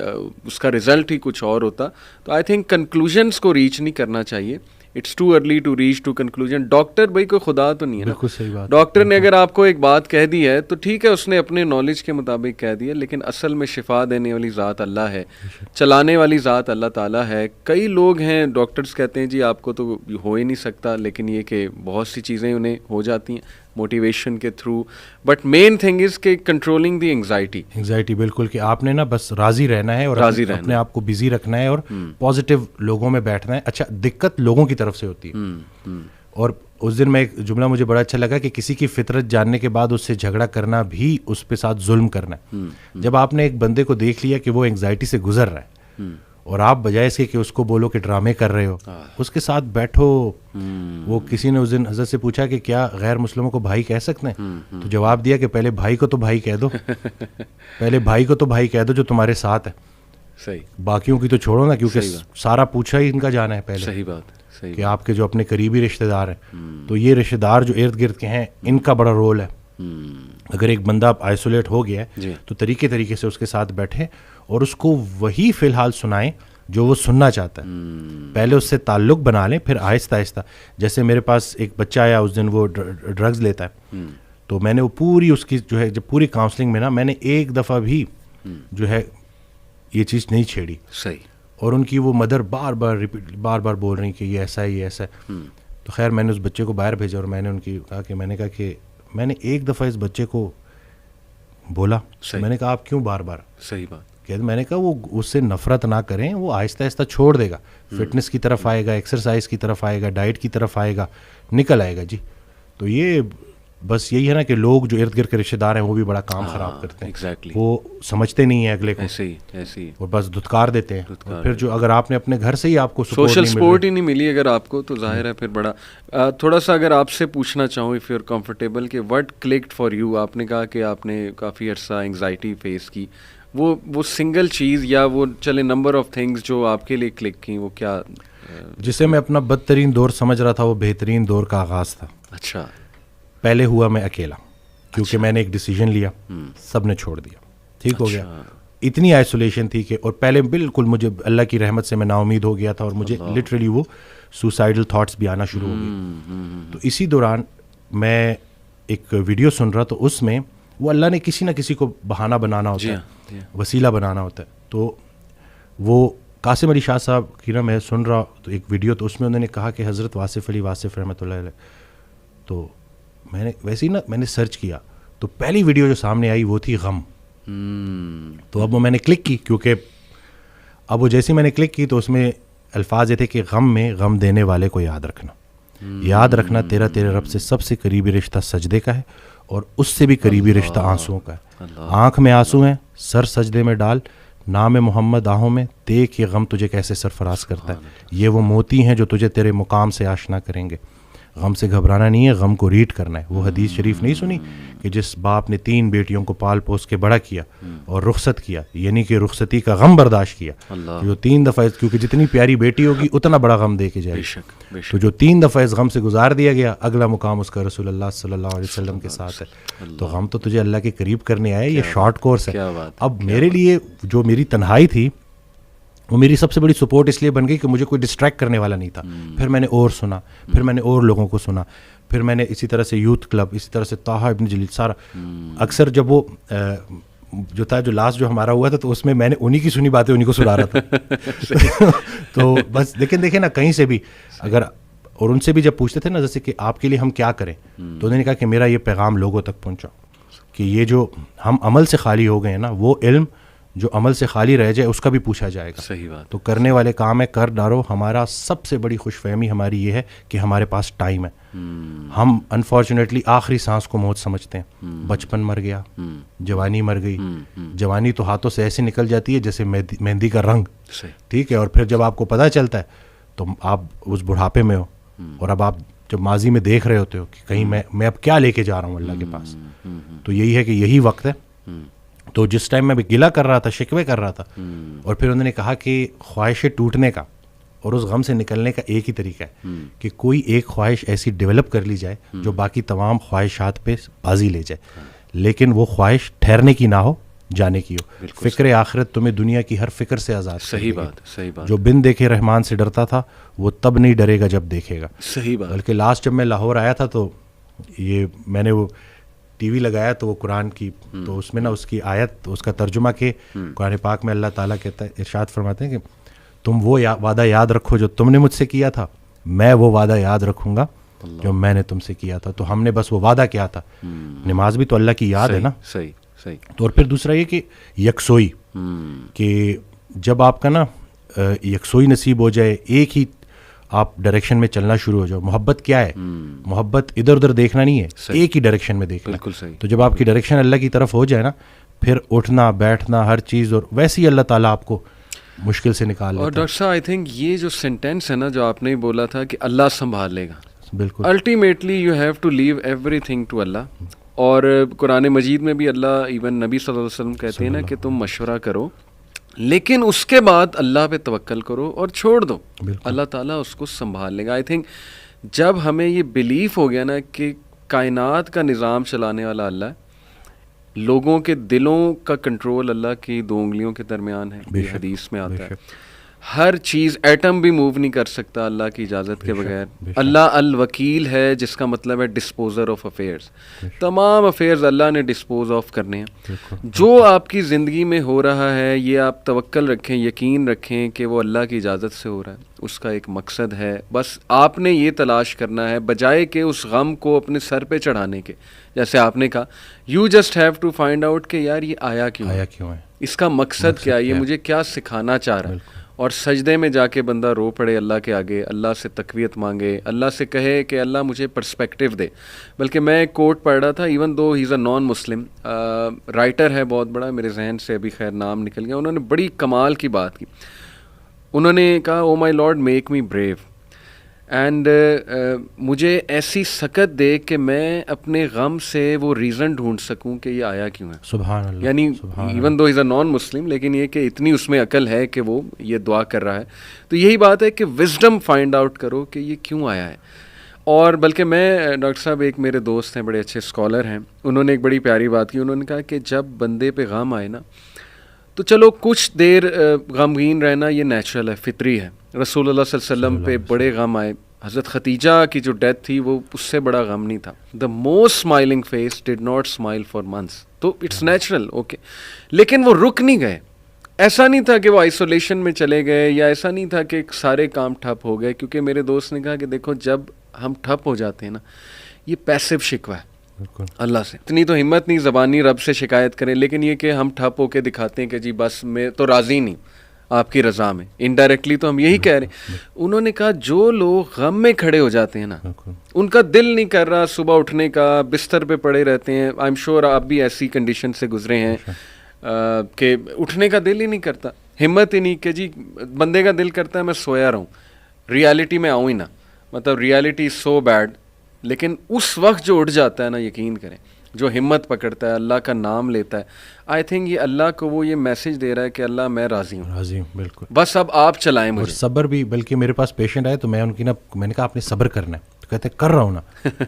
اس کا رزلٹ ہی کچھ اور ہوتا. تو آئی تھنک کنکلوژنس کو ریچ نہیں کرنا چاہیے. It's too early to reach to conclusion. Doctor بھائی کوئی خدا تو نہیں ہے نا. ڈاکٹر نے اگر آپ کو ایک بات کہہ دی ہے تو ٹھیک ہے, اس نے اپنے نالج کے مطابق کہہ دیا, لیکن اصل میں شفا دینے والی ذات اللہ ہے, چلانے والی ذات اللہ تعالیٰ ہے. کئی لوگ ہیں ڈاکٹرز کہتے ہیں جی آپ کو تو ہو ہی نہیں سکتا, لیکن یہ کہ بہت سی چیزیں انہیں ہو جاتی ہیں موٹیویشن کے through. But main thing is کہ کنٹرولنگ دی انگزائٹی. بالکل, کہ آپ نے نا بس راضی رہنا ہے اور اپنے آپ کو بزی رکھنا ہے اور پازیٹیو لوگوں میں بیٹھنا ہے. اچھا, دقت لوگوں کی طرف سے ہوتی ہے. اور اس دن میں ایک جملہ مجھے بڑا اچھا لگا کہ کسی کی فطرت جاننے کے بعد اس سے جھگڑا کرنا بھی اس پہ ساتھ ظلم کرنا ہے. جب آپ نے ایک بندے کو دیکھ لیا کہ وہ انگزائٹی سے گزر رہا ہے اور آپ بجائے اس کے کہ اس کو بولو کہ ڈرامے کر رہے ہو, اس کے ساتھ بیٹھو. وہ کسی نے اس دن حضرت سے پوچھا کہ کیا غیر مسلموں کو بھائی کہہ سکتے ہیں, تو جواب دیا کہ پہلے بھائی کو تو بھائی کہہ دو, پہلے بھائی کو تو بھائی کہہ دو جو تمہارے ساتھ ہے. صحیح, باقیوں کی تو چھوڑو نا, کیونکہ سارا پوچھا ہی ان کا جانا ہے پہلے. صحیح بات کہ آپ کے جو اپنے قریبی رشتہ دار ہیں, تو یہ رشتہ دار جو ارد گرد کے ہیں ان کا بڑا رول ہے. اگر ایک بندہ آئسولیٹ ہو گیا ہے تو طریقے سے اس کے ساتھ بیٹھے اور اس کو وہی فی الحال سنائیں جو وہ سننا چاہتا ہے. پہلے اس سے تعلق بنا لیں, پھر آہستہ آہستہ. جیسے میرے پاس ایک بچہ آیا اس دن, وہ ڈرگز لیتا ہے, تو میں نے وہ پوری اس کی جو ہے جب پوری کاؤنسلنگ میں نا میں نے ایک دفعہ بھی جو ہے یہ چیز نہیں چھیڑی. صحیح. اور ان کی وہ مدر بار بار بول رہی کہ یہ ایسا ہے یہ ایسا ہے. تو خیر میں نے اس بچے کو باہر بھیجا اور میں نے ان کی میں نے کہا کہ میں نے ایک دفعہ اس بچے کو بولا, میں نے کہا آپ کیوں بار بار. صحیح بات. کہ میں نے کہا وہ اس سے نفرت نہ کریں, وہ آہستہ آہستہ چھوڑ دے گا, فٹنس کی طرف آئے گا, ایکسرسائز کی طرف آئے گا, ڈائٹ کی طرف آئے گا, نکل آئے گا. جی تو یہ بس یہی ہے نا کہ لوگ جو ارد گرد کے رشتہ دار ہیں وہ بھی بڑا کام خراب کرتے ہیں. وہ سمجھتے نہیں ہیں اگلے کو, ایسے ہی اور بس دھتکار دیتے ہیں. اور پھر جو اگر آپ نے اپنے گھر سے ہی آپ کو سوشل سپورٹ ہی نہیں ملی اگر آپ کو, تو ظاہر ہے پھر بڑا. تھوڑا سا اگر آپ سے پوچھنا چاہوں اف یو آر کمفرٹیبل کہ وٹ کلکڈ فار یو, آپ نے کہا کہ آپ نے کافی عرصہ انگزائٹی فیس کی, وہ سنگل چیز یا وہ چلے نمبر آف تھنگس جو آپ کے لیے کلک کی, وہ کیا؟ جسے میں اپنا بدترین دور سمجھ رہا تھا وہ بہترین دور کا آغاز تھا. اچھا. پہلے ہوا میں اکیلا, کیونکہ میں نے ایک ڈیسیجن لیا, سب نے چھوڑ دیا, ٹھیک ہو گیا. اتنی آئسولیشن تھی کہ, اور پہلے بالکل مجھے اللہ کی رحمت سے میں نا امید ہو گیا تھا اور مجھے لٹرلی وہ سوسائڈل تھاٹس بھی آنا شروع ہو گئے. تو اسی دوران میں ایک ویڈیو سن رہا, تو اس میں وہ اللہ نے کسی نہ کسی کو بہانہ بنانا ہوتا ہے, وسیلہ بنانا ہوتا ہے. تو وہ قاسم علی شاہ صاحب کی نا میں سن رہا تو ایک ویڈیو, تو اس میں انہوں نے کہا کہ حضرت واصف علی واصف رحمۃ اللہ علیہ. تو میں نے ویسے ہی نا میں نے سرچ کیا, تو پہلی ویڈیو جو سامنے آئی وہ تھی غم. تو اب وہ میں نے کلک کی, کیونکہ اب وہ جیسے میں نے کلک کی تو اس میں الفاظ یہ تھے کہ غم میں غم دینے والے کو یاد رکھنا, یاد رکھنا تیرے رب سے سب سے قریبی رشتہ سجدے کا ہے اور اس سے بھی قریبی رشتہ آنسوؤں کا ہے. آنکھ میں آنسو ہیں, سر سجدے میں ڈال, نام محمد آہوں میں، دیکھ یہ غم تجھے کیسے سرفراز کرتا ہے، یہ وہ موتی ہیں جو تجھے تیرے مقام سے آشنا کریں گے. غم سے گھبرانا نہیں ہے، غم کو ریڈ کرنا ہے. وہ حدیث شریف نہیں سنی کہ جس باپ نے 3 بیٹیوں کو پال پوس کے بڑا کیا اور رخصت کیا، یعنی کہ رخصتی کا غم برداشت کیا، جو 3 دفعہ، کیونکہ جتنی پیاری بیٹی ہوگی اتنا بڑا غم دے کے جائے گی، تو جو 3 دفعہ اس غم سے گزار دیا گیا، اگلا مقام اس کا رسول اللہ صلی اللہ علیہ وسلم کے ساتھ ہے. تو غم تو تجھے اللہ کے قریب کرنے آئے، یہ شارٹ کورس ہے. اب میرے لیے جو میری تنہائی تھی وہ میری سب سے بڑی سپورٹ اس لیے بن گئی کہ مجھے کوئی ڈسٹریکٹ کرنے والا نہیں تھا. پھر میں نے اور سنا، پھر میں نے اور لوگوں کو سنا، پھر میں نے اسی طرح سے یوتھ کلب، اسی طرح سے طٰہٰ ابن جلیل، سارا اکثر جب وہ جو تھا، جو لاسٹ جو ہمارا ہوا تھا، تو اس میں نے انہی کی سنی باتیں انہی کو سنا رہا تھا. تو بس لیکن دیکھیں نا، کہیں سے بھی اگر، اور ان سے بھی جب پوچھتے تھے نا جیسے کہ آپ کے لیے ہم کیا کریں، تو انہوں نے کہا کہ میرا یہ پیغام لوگوں تک پہنچاؤ کہ یہ جو ہم عمل سے خالی ہو گئے ہیں نا، وہ علم جو عمل سے خالی رہ جائے اس کا بھی پوچھا جائے گا. صحیح بات. تو کرنے والے کام ہے، کر ڈالو. ہمارا سب سے بڑی خوش فہمی ہماری یہ ہے کہ ہمارے پاس ٹائم ہے. ہم انفارچونیٹلی آخری سانس کو موت سمجھتے ہیں. بچپن مر گیا، جوانی مر گئی. جوانی تو ہاتھوں سے ایسے نکل جاتی ہے جیسے مہندی کا رنگ، ٹھیک ہے. اور پھر جب آپ کو پتہ چلتا ہے تو آپ اس بڑھاپے میں ہو، اور اب آپ جب ماضی میں دیکھ رہے ہوتے ہو کہ کہیں میں اب کیا لے کے جا رہا ہوں اللہ کے پاس. تو یہی ہے کہ یہی وقت ہے. تو جس ٹائم میں گلہ کر رہا تھا، شکوے کر رہا تھا، اور پھر انہوں نے کہا کہ خواہش ٹوٹنے کا اور اس غم سے نکلنے کا ایک ہی طریقہ ہے کہ کوئی ایک خواہش ایسی ڈیولپ کر لی جائے جو باقی تمام خواہشات پہ بازی لے جائے، لیکن وہ خواہش ٹھہرنے کی نہ ہو، جانے کی ہو. فکر آخرت تمہیں دنیا کی ہر فکر سے آزاد. صحیح بات، صحیح بات. جو بن دیکھے رحمان سے ڈرتا تھا وہ تب نہیں ڈرے گا جب دیکھے گا. صحیح بات. بلکہ لاسٹ جب میں لاہور آیا تھا تو یہ میں نے وہ ٹی وی لگایا تو وہ قرآن کی، تو اس میں نا اس کی آیت، اس کا ترجمہ کہ قرآن پاک میں اللہ تعالیٰ کہتا ہے، ارشاد فرماتے ہیں کہ تم وہ وعدہ یاد رکھو جو تم نے مجھ سے کیا تھا، میں وہ وعدہ یاد رکھوں گا جو میں نے تم سے کیا تھا. تو ہم نے بس وہ وعدہ کیا تھا. نماز بھی تو اللہ کی یاد ہے نا. صحیح صحیح. تو اور پھر دوسرا یہ کہ یکسوئی، کہ جب آپ کا نا یکسوئی نصیب ہو جائے، ایک ہی آپ ڈائریکشن میں چلنا شروع ہو جاؤ. محبت کیا ہے؟ محبت ادھر ادھر دیکھنا نہیں ہے، ایک ہی ڈائریکشن میں دیکھنا. بالکل صحیح. تو جب آپ کی ڈائریکشن اللہ کی طرف ہو جائے نا، پھر اٹھنا بیٹھنا ہر چیز، اور ویسے ہی اللہ تعالیٰ آپ کو مشکل سے نکال لیتا ہے. اور ڈاکٹر صاحب آئی تھنک یہ جو سینٹینس ہے نا جو آپ نے بولا تھا کہ اللہ سنبھال لے گا، بالکل ultimately you have to leave everything to اللہ. اور قرآن مجید میں بھی اللہ، ایون نبی صلی اللہ علیہ وسلم کہتے ہیں نا کہ تم مشورہ کرو لیکن اس کے بعد اللہ پہ توکل کرو اور چھوڑ دو، اللہ تعالیٰ اس کو سنبھال لے گا. آئی تھنک جب ہمیں یہ بلیف ہو گیا نا کہ کائنات کا نظام چلانے والا اللہ ہے، لوگوں کے دلوں کا کنٹرول اللہ کی 2 انگلیوں کے درمیان ہے، یہ حدیث میں آتا ہے. ہر چیز، ایٹم بھی موو نہیں کر سکتا اللہ کی اجازت کے بغیر. اللہ الوکیل ہے، جس کا مطلب ہے ڈسپوزر آف افیئرس. تمام افیئرز اللہ نے ڈسپوز آف کرنے ہیں. جو آپ کی زندگی میں ہو رہا ہے یہ آپ توکل رکھیں، یقین رکھیں کہ وہ اللہ کی اجازت سے ہو رہا ہے، اس کا ایک مقصد ہے. بس آپ نے یہ تلاش کرنا ہے بجائے کہ اس غم کو اپنے سر پہ چڑھانے کے. جیسے آپ نے کہا you just have to find out کہ یار یہ آیا کیوں ہے، اس کا مقصد کیا ہے، یہ مجھے کیا سکھانا چاہ رہا ہے. اور سجدے میں جا کے بندہ رو پڑے اللہ کے آگے، اللہ سے تقویت مانگے، اللہ سے کہے کہ اللہ مجھے پرسپیکٹیو دے. بلکہ میں ایک کوٹ پڑھ رہا تھا، ایون دو ہی از اے نان مسلم رائٹر ہے بہت بڑا، میرے ذہن سے ابھی خیر نام نکل گیا، انہوں نے بڑی کمال کی بات کی. انہوں نے کہا oh my Lord make me brave and مجھے ایسی سکت دے کہ میں اپنے غم سے وہ ریزن ڈھونڈ سکوں کہ یہ آیا کیوں ہے. سبحان اللہ. یعنی ایون دو از اے نان مسلم، لیکن یہ کہ اتنی اس میں عقل ہے کہ وہ یہ دعا کر رہا ہے. تو یہی بات ہے کہ وزڈم فائنڈ آؤٹ کرو کہ یہ کیوں آیا ہے. اور بلکہ میں ڈاکٹر صاحب، ایک میرے دوست ہیں بڑے اچھے اسکالر ہیں، انہوں نے ایک بڑی پیاری بات کی. انہوں نے کہا کہ جب بندے پہ غم آئے نا تو چلو کچھ دیر غمگین رہنا یہ نیچرل ہے، فطری ہے. رسول اللہ صلی اللہ علیہ وسلم پہ بڑے غم آئے. حضرت ختیجہ کی جو ڈیتھ تھی وہ اس سے بڑا غم نہیں تھا. The most smiling face did not smile for months. تو اٹس نیچرل، اوکے. لیکن وہ رک نہیں گئے. ایسا نہیں تھا کہ وہ آئسولیشن میں چلے گئے، یا ایسا نہیں تھا کہ سارے کام ٹھپ ہو گئے. کیونکہ میرے دوست نے کہا کہ دیکھو جب ہم ٹھپ ہو جاتے ہیں نا، یہ پیسو شکوہ ہے اللہ سے. اتنی تو ہمت نہیں زبانی رب سے شکایت کریں، لیکن یہ کہ ہم ٹھپ ہو کے دکھاتے ہیں کہ جی بس میں تو راضی نہیں آپ کی رضا میں، انڈائریکٹلی تو ہم یہی کہہ رہے ہیں. انہوں نے کہا جو لوگ غم میں کھڑے ہو جاتے ہیں نا، ان کا دل نہیں کر رہا صبح اٹھنے کا، بستر پہ پڑے رہتے ہیں. آئی ایم شیور آپ بھی ایسی کنڈیشن سے گزرے ہیں. کہ اٹھنے کا دل ہی نہیں کرتا, ہمت ہی نہیں کہ جی بندے کا دل کرتا ہے میں سویا رہوں, ریالٹی میں آؤں ہی نہ, مطلب ریالٹی سو بیڈ. لیکن اس وقت جو اٹھ جاتا ہے نا, یقین کریں, جو ہمت پکڑتا ہے, اللہ کا نام لیتا ہے, آئی تھنک یہ اللہ کو وہ یہ میسج دے رہا ہے کہ اللہ میں راضی ہوں, بالکل, بس اب آپ چلائیں مجھے. اور صبر بھی, بلکہ میرے پاس پیشنٹ آئے تو میں ان کی میں نے کہا آپ نے صبر کرنا ہے, تو کہتے کر رہا ہوں نا.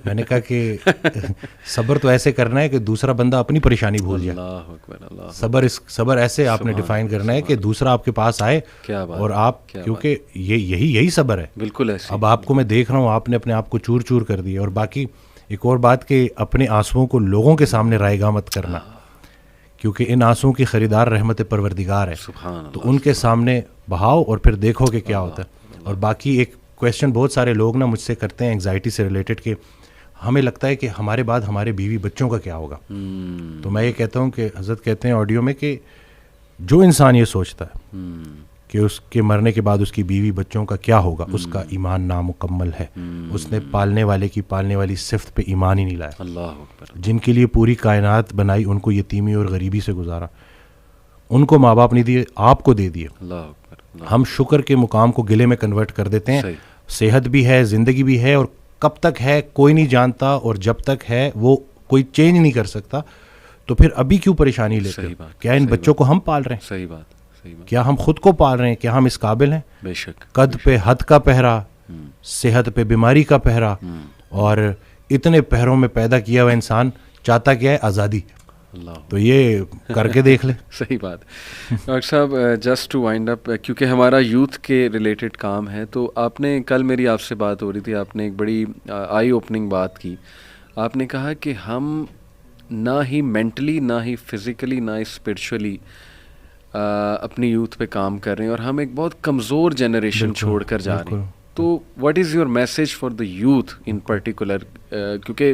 میں نے کہا کہ صبر تو ایسے کرنا ہے کہ دوسرا بندہ اپنی پریشانی بھول جائے. اللہ اکبر, اللہ. صبر ایسے آپ نے ڈیفائن کرنا ہے کہ دوسرا آپ کے پاس آئے اور آپ, کیونکہ یہی صبر ہے. بالکل ایسے. اب آپ کو میں دیکھ رہا ہوں آپ نے اپنے آپ کو چور چور کر دیا. اور باقی ایک اور بات کہ اپنے آنسوؤں کو لوگوں کے سامنے رائے گاہ مت کرنا, کیونکہ ان آنسوؤں کی خریدار رحمت پروردگار ہے, تو ان کے سامنے بہاؤ اور پھر دیکھو کہ کیا ہوتا ہے. اور باقی ایک کویشچن بہت سارے لوگ نا مجھ سے کرتے ہیں انگزائٹی سے ریلیٹڈ, کہ ہمیں لگتا ہے کہ ہمارے بعد ہمارے بیوی بچوں کا کیا ہوگا. تو میں یہ کہتا ہوں کہ حضرت کہتے ہیں آڈیو میں کہ جو انسان یہ سوچتا ہے کہ اس کے مرنے کے بعد اس کی بیوی بچوں کا کیا ہوگا, اس کا ایمان نامکمل ہے. اس نے پالنے والے کی پالنے والی صفت پہ ایمان ہی نہیں لایا. اللہ اکبر. جن کے لیے پوری کائنات بنائی, ان کو یتیمی اور غریبی سے گزارا, ان کو ماں باپ نہیں دیے, آپ کو دے دیے. اللہ اکبر. ہم شکر کے مقام کو گلے میں کنورٹ کر دیتے ہیں. صحت بھی ہے, زندگی بھی ہے, اور کب تک ہے کوئی نہیں جانتا, اور جب تک ہے وہ کوئی چینج نہیں کر سکتا. تو پھر ابھی کیوں پریشانی لیتے ہیں؟ کیا ان بچوں کو ہم پال رہے ہیں؟ صحیح بات. کیا ہم خود کو پال رہے ہیں؟ کیا ہم اس قابل ہیں؟ بے شک. قد پہ حد کا پہرا, صحت پہ بیماری کا پہرا, اور اتنے پہروں میں پیدا کیا ہوا انسان چاہتا کیا ہے؟ آزادی. تو یہ کر کے دیکھ لیں. صحیح بات. ڈاکٹر صاحب, جسٹ ٹو وائنڈ اپ, کیونکہ ہمارا یوتھ کے ریلیٹڈ کام ہے, تو آپ نے کل میری آپ سے بات ہو رہی تھی, آپ نے ایک بڑی آئی اوپننگ بات کی. آپ نے کہا کہ ہم نہ ہی مینٹلی, نہ ہی فزیکلی, نہ ہی اسپرچولی اپنی یوتھ پہ کام کر رہے ہیں, اور ہم ایک بہت کمزور جنریشن چھوڑ کر جا رہے ہیں. تو what is your message for the youth in particular, کیونکہ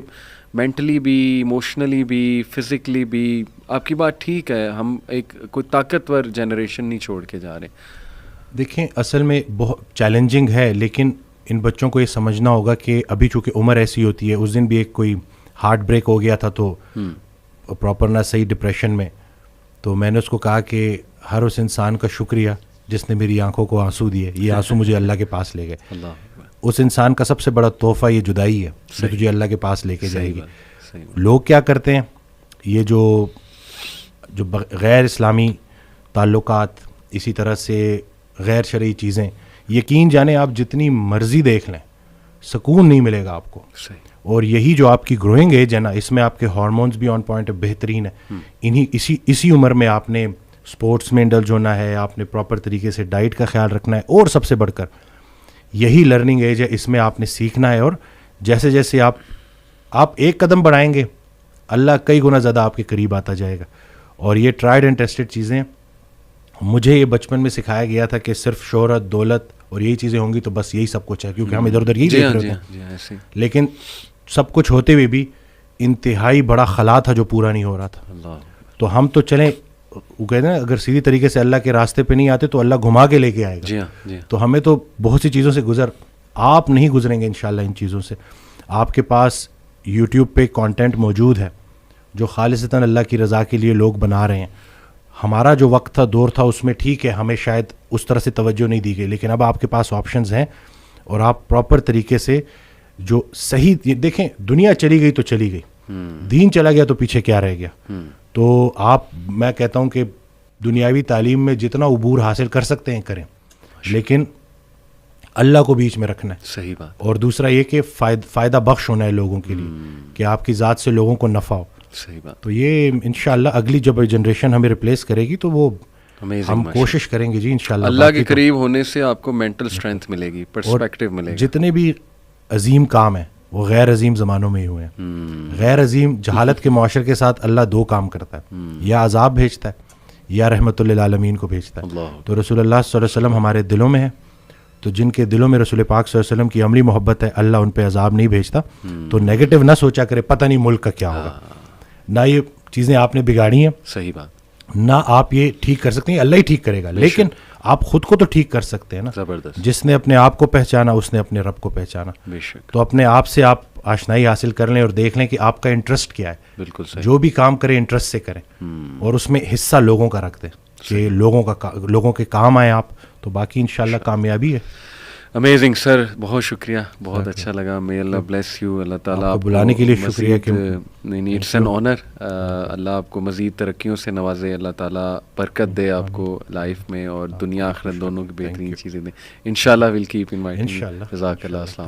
مینٹلی بھی, ایموشنلی بھی, فزیکلی بھی, آپ کی بات ٹھیک ہے, ہم ایک کوئی طاقتور جنریشن نہیں چھوڑ کے جا رہے. دیکھیں اصل میں بہت چیلنجنگ ہے, لیکن ان بچوں کو یہ سمجھنا ہوگا کہ ابھی چونکہ عمر ایسی ہوتی ہے. اس دن بھی ایک کوئی ہارٹ بریک ہو گیا تھا, تو پراپر نہ صحیح ڈپریشن میں, تو میں نے اس کو کہا کہ ہر اس انسان کا شکریہ جس نے میری آنکھوں کو آنسو دیے. یہ آنسو مجھے اللہ کے پاس لے گئے. اس انسان کا سب سے بڑا تحفہ یہ جدائی ہے جو تجھے اللہ کے پاس لے کے جائے گی. لوگ کیا کرتے ہیں, یہ جو غیر اسلامی تعلقات, اسی طرح سے غیر شرعی چیزیں, یقین جانیں آپ جتنی مرضی دیکھ لیں سکون نہیں ملے گا آپ کو. اور یہی جو آپ کی گروئنگ ایج ہے نا, اس میں آپ کے ہارمونز بھی آن پوائنٹ بہترین ہے. اسی عمر میں آپ نے اسپورٹس میں انڈلج ہونا ہے, آپ نے پراپر طریقے سے ڈائٹ کا خیال رکھنا ہے, اور سب سے بڑھ کر یہی لرننگ ایج ہے, اس میں آپ نے سیکھنا ہے. اور جیسے جیسے آپ ایک قدم بڑھائیں گے, اللہ کئی گنا زیادہ آپ کے قریب آتا جائے گا. اور یہ ٹرائیڈ اینڈ ٹیسٹڈ چیزیں, مجھے یہ بچپن میں سکھایا گیا تھا کہ صرف شہرت, دولت اور یہی چیزیں ہوں گی تو بس یہی سب کچھ ہے, کیونکہ ہم ادھر ادھر یہی دیکھ رہے ہیں. لیکن سب کچھ ہوتے ہوئے بھی انتہائی بڑا خلا تھا جو پورا نہیں ہو رہا تھا. تو ہم تو چلیں, وہ کہتے ہیں اگر سیدھی طریقے سے اللہ کے راستے پہ نہیں آتے تو اللہ گھما کے لے کے آئے گا. تو ہمیں تو بہت سی چیزوں سے آپ نہیں گزریں گے انشاءاللہ ان چیزوں سے. آپ کے پاس یوٹیوب پہ کانٹینٹ موجود ہے جو خالصتاً اللہ کی رضا کے لیے لوگ بنا رہے ہیں. ہمارا جو وقت تھا, دور تھا, اس میں ٹھیک ہے ہمیں شاید اس طرح سے توجہ نہیں دی گئی, لیکن اب آپ کے پاس آپشنز ہیں, اور آپ پراپر طریقے سے جو صحیح, دیکھیں دنیا چلی گئی تو چلی گئی, دین چلا گیا تو پیچھے کیا رہ گیا. تو میں کہتا ہوں کہ دنیاوی تعلیم میں جتنا عبور حاصل کر سکتے ہیں کریں, لیکن اللہ کو بیچ میں رکھنا ہے. صحیح بات. اور دوسرا یہ کہ فائدہ بخش ہونا ہے لوگوں کے لیے, کہ آپ کی ذات سے لوگوں کو نفع ہو. صحیح بات. تو یہ انشاءاللہ اگلی جب جنریشن ہمیں ریپلیس کرے گی تو وہ ہم کوشش کریں گے جی انشاءاللہ. اللہ کے قریب ہونے سے آپ کو مینٹل اسٹرینتھ ملے گی, پرسپیکٹیو ملے گا. جتنے بھی عظیم کام ہیں وہ غیر عظیم زمانوں میں ہی ہوئے ہیں. غیر عظیم جہالت کے معاشرے کے ساتھ اللہ دو کام کرتا ہے, یا عذاب بھیجتا ہے یا رحمت للعالمین کو بھیجتا ہے. تو رسول اللہ صلی اللہ علیہ وسلم ہمارے دلوں میں ہے, تو جن کے دلوں میں رسول پاک صلی اللہ علیہ وسلم کی عملی محبت ہے, اللہ ان پہ عذاب نہیں بھیجتا. تو نیگیٹو نہ سوچا کرے پتہ نہیں ملک کا کیا ہوگا, نہ یہ چیزیں آپ نے بگاڑی ہیں, صحیح بات, نہ آپ یہ ٹھیک کر سکتے ہیں, اللہ ہی ٹھیک کرے گا. لیکن آپ خود کو تو ٹھیک کر سکتے ہیں نا. زبردست. جس نے اپنے آپ کو پہچانا اس نے اپنے رب کو پہچانا. تو اپنے آپ سے آپ آشنائی حاصل کر لیں اور دیکھ لیں کہ آپ کا انٹرسٹ کیا ہے. بالکل صحیح. جو بھی کام کریں انٹرسٹ سے کریں اور اس میں حصہ لوگوں کا رکھ دیں کہ لوگوں کے کام آئیں آپ, تو باقی انشاءاللہ کامیابی ہے. امیزنگ سر, بہت شکریہ, بہت اچھا لگا. may اللہ بلیس یو, اللہ تعالیٰ آپ کو بلانے کے لیے شکریہ. نہیں اٹس این آنر. اللہ آپ کو مزید ترقیوں سے نوازے, اللہ تعالیٰ برکت دے آپ کو لائف میں اور دنیا آخرت دونوں کی بہترین چیزیں دیں انشاءاللہ. Will keep inviting. جزاک اللہ. السلام.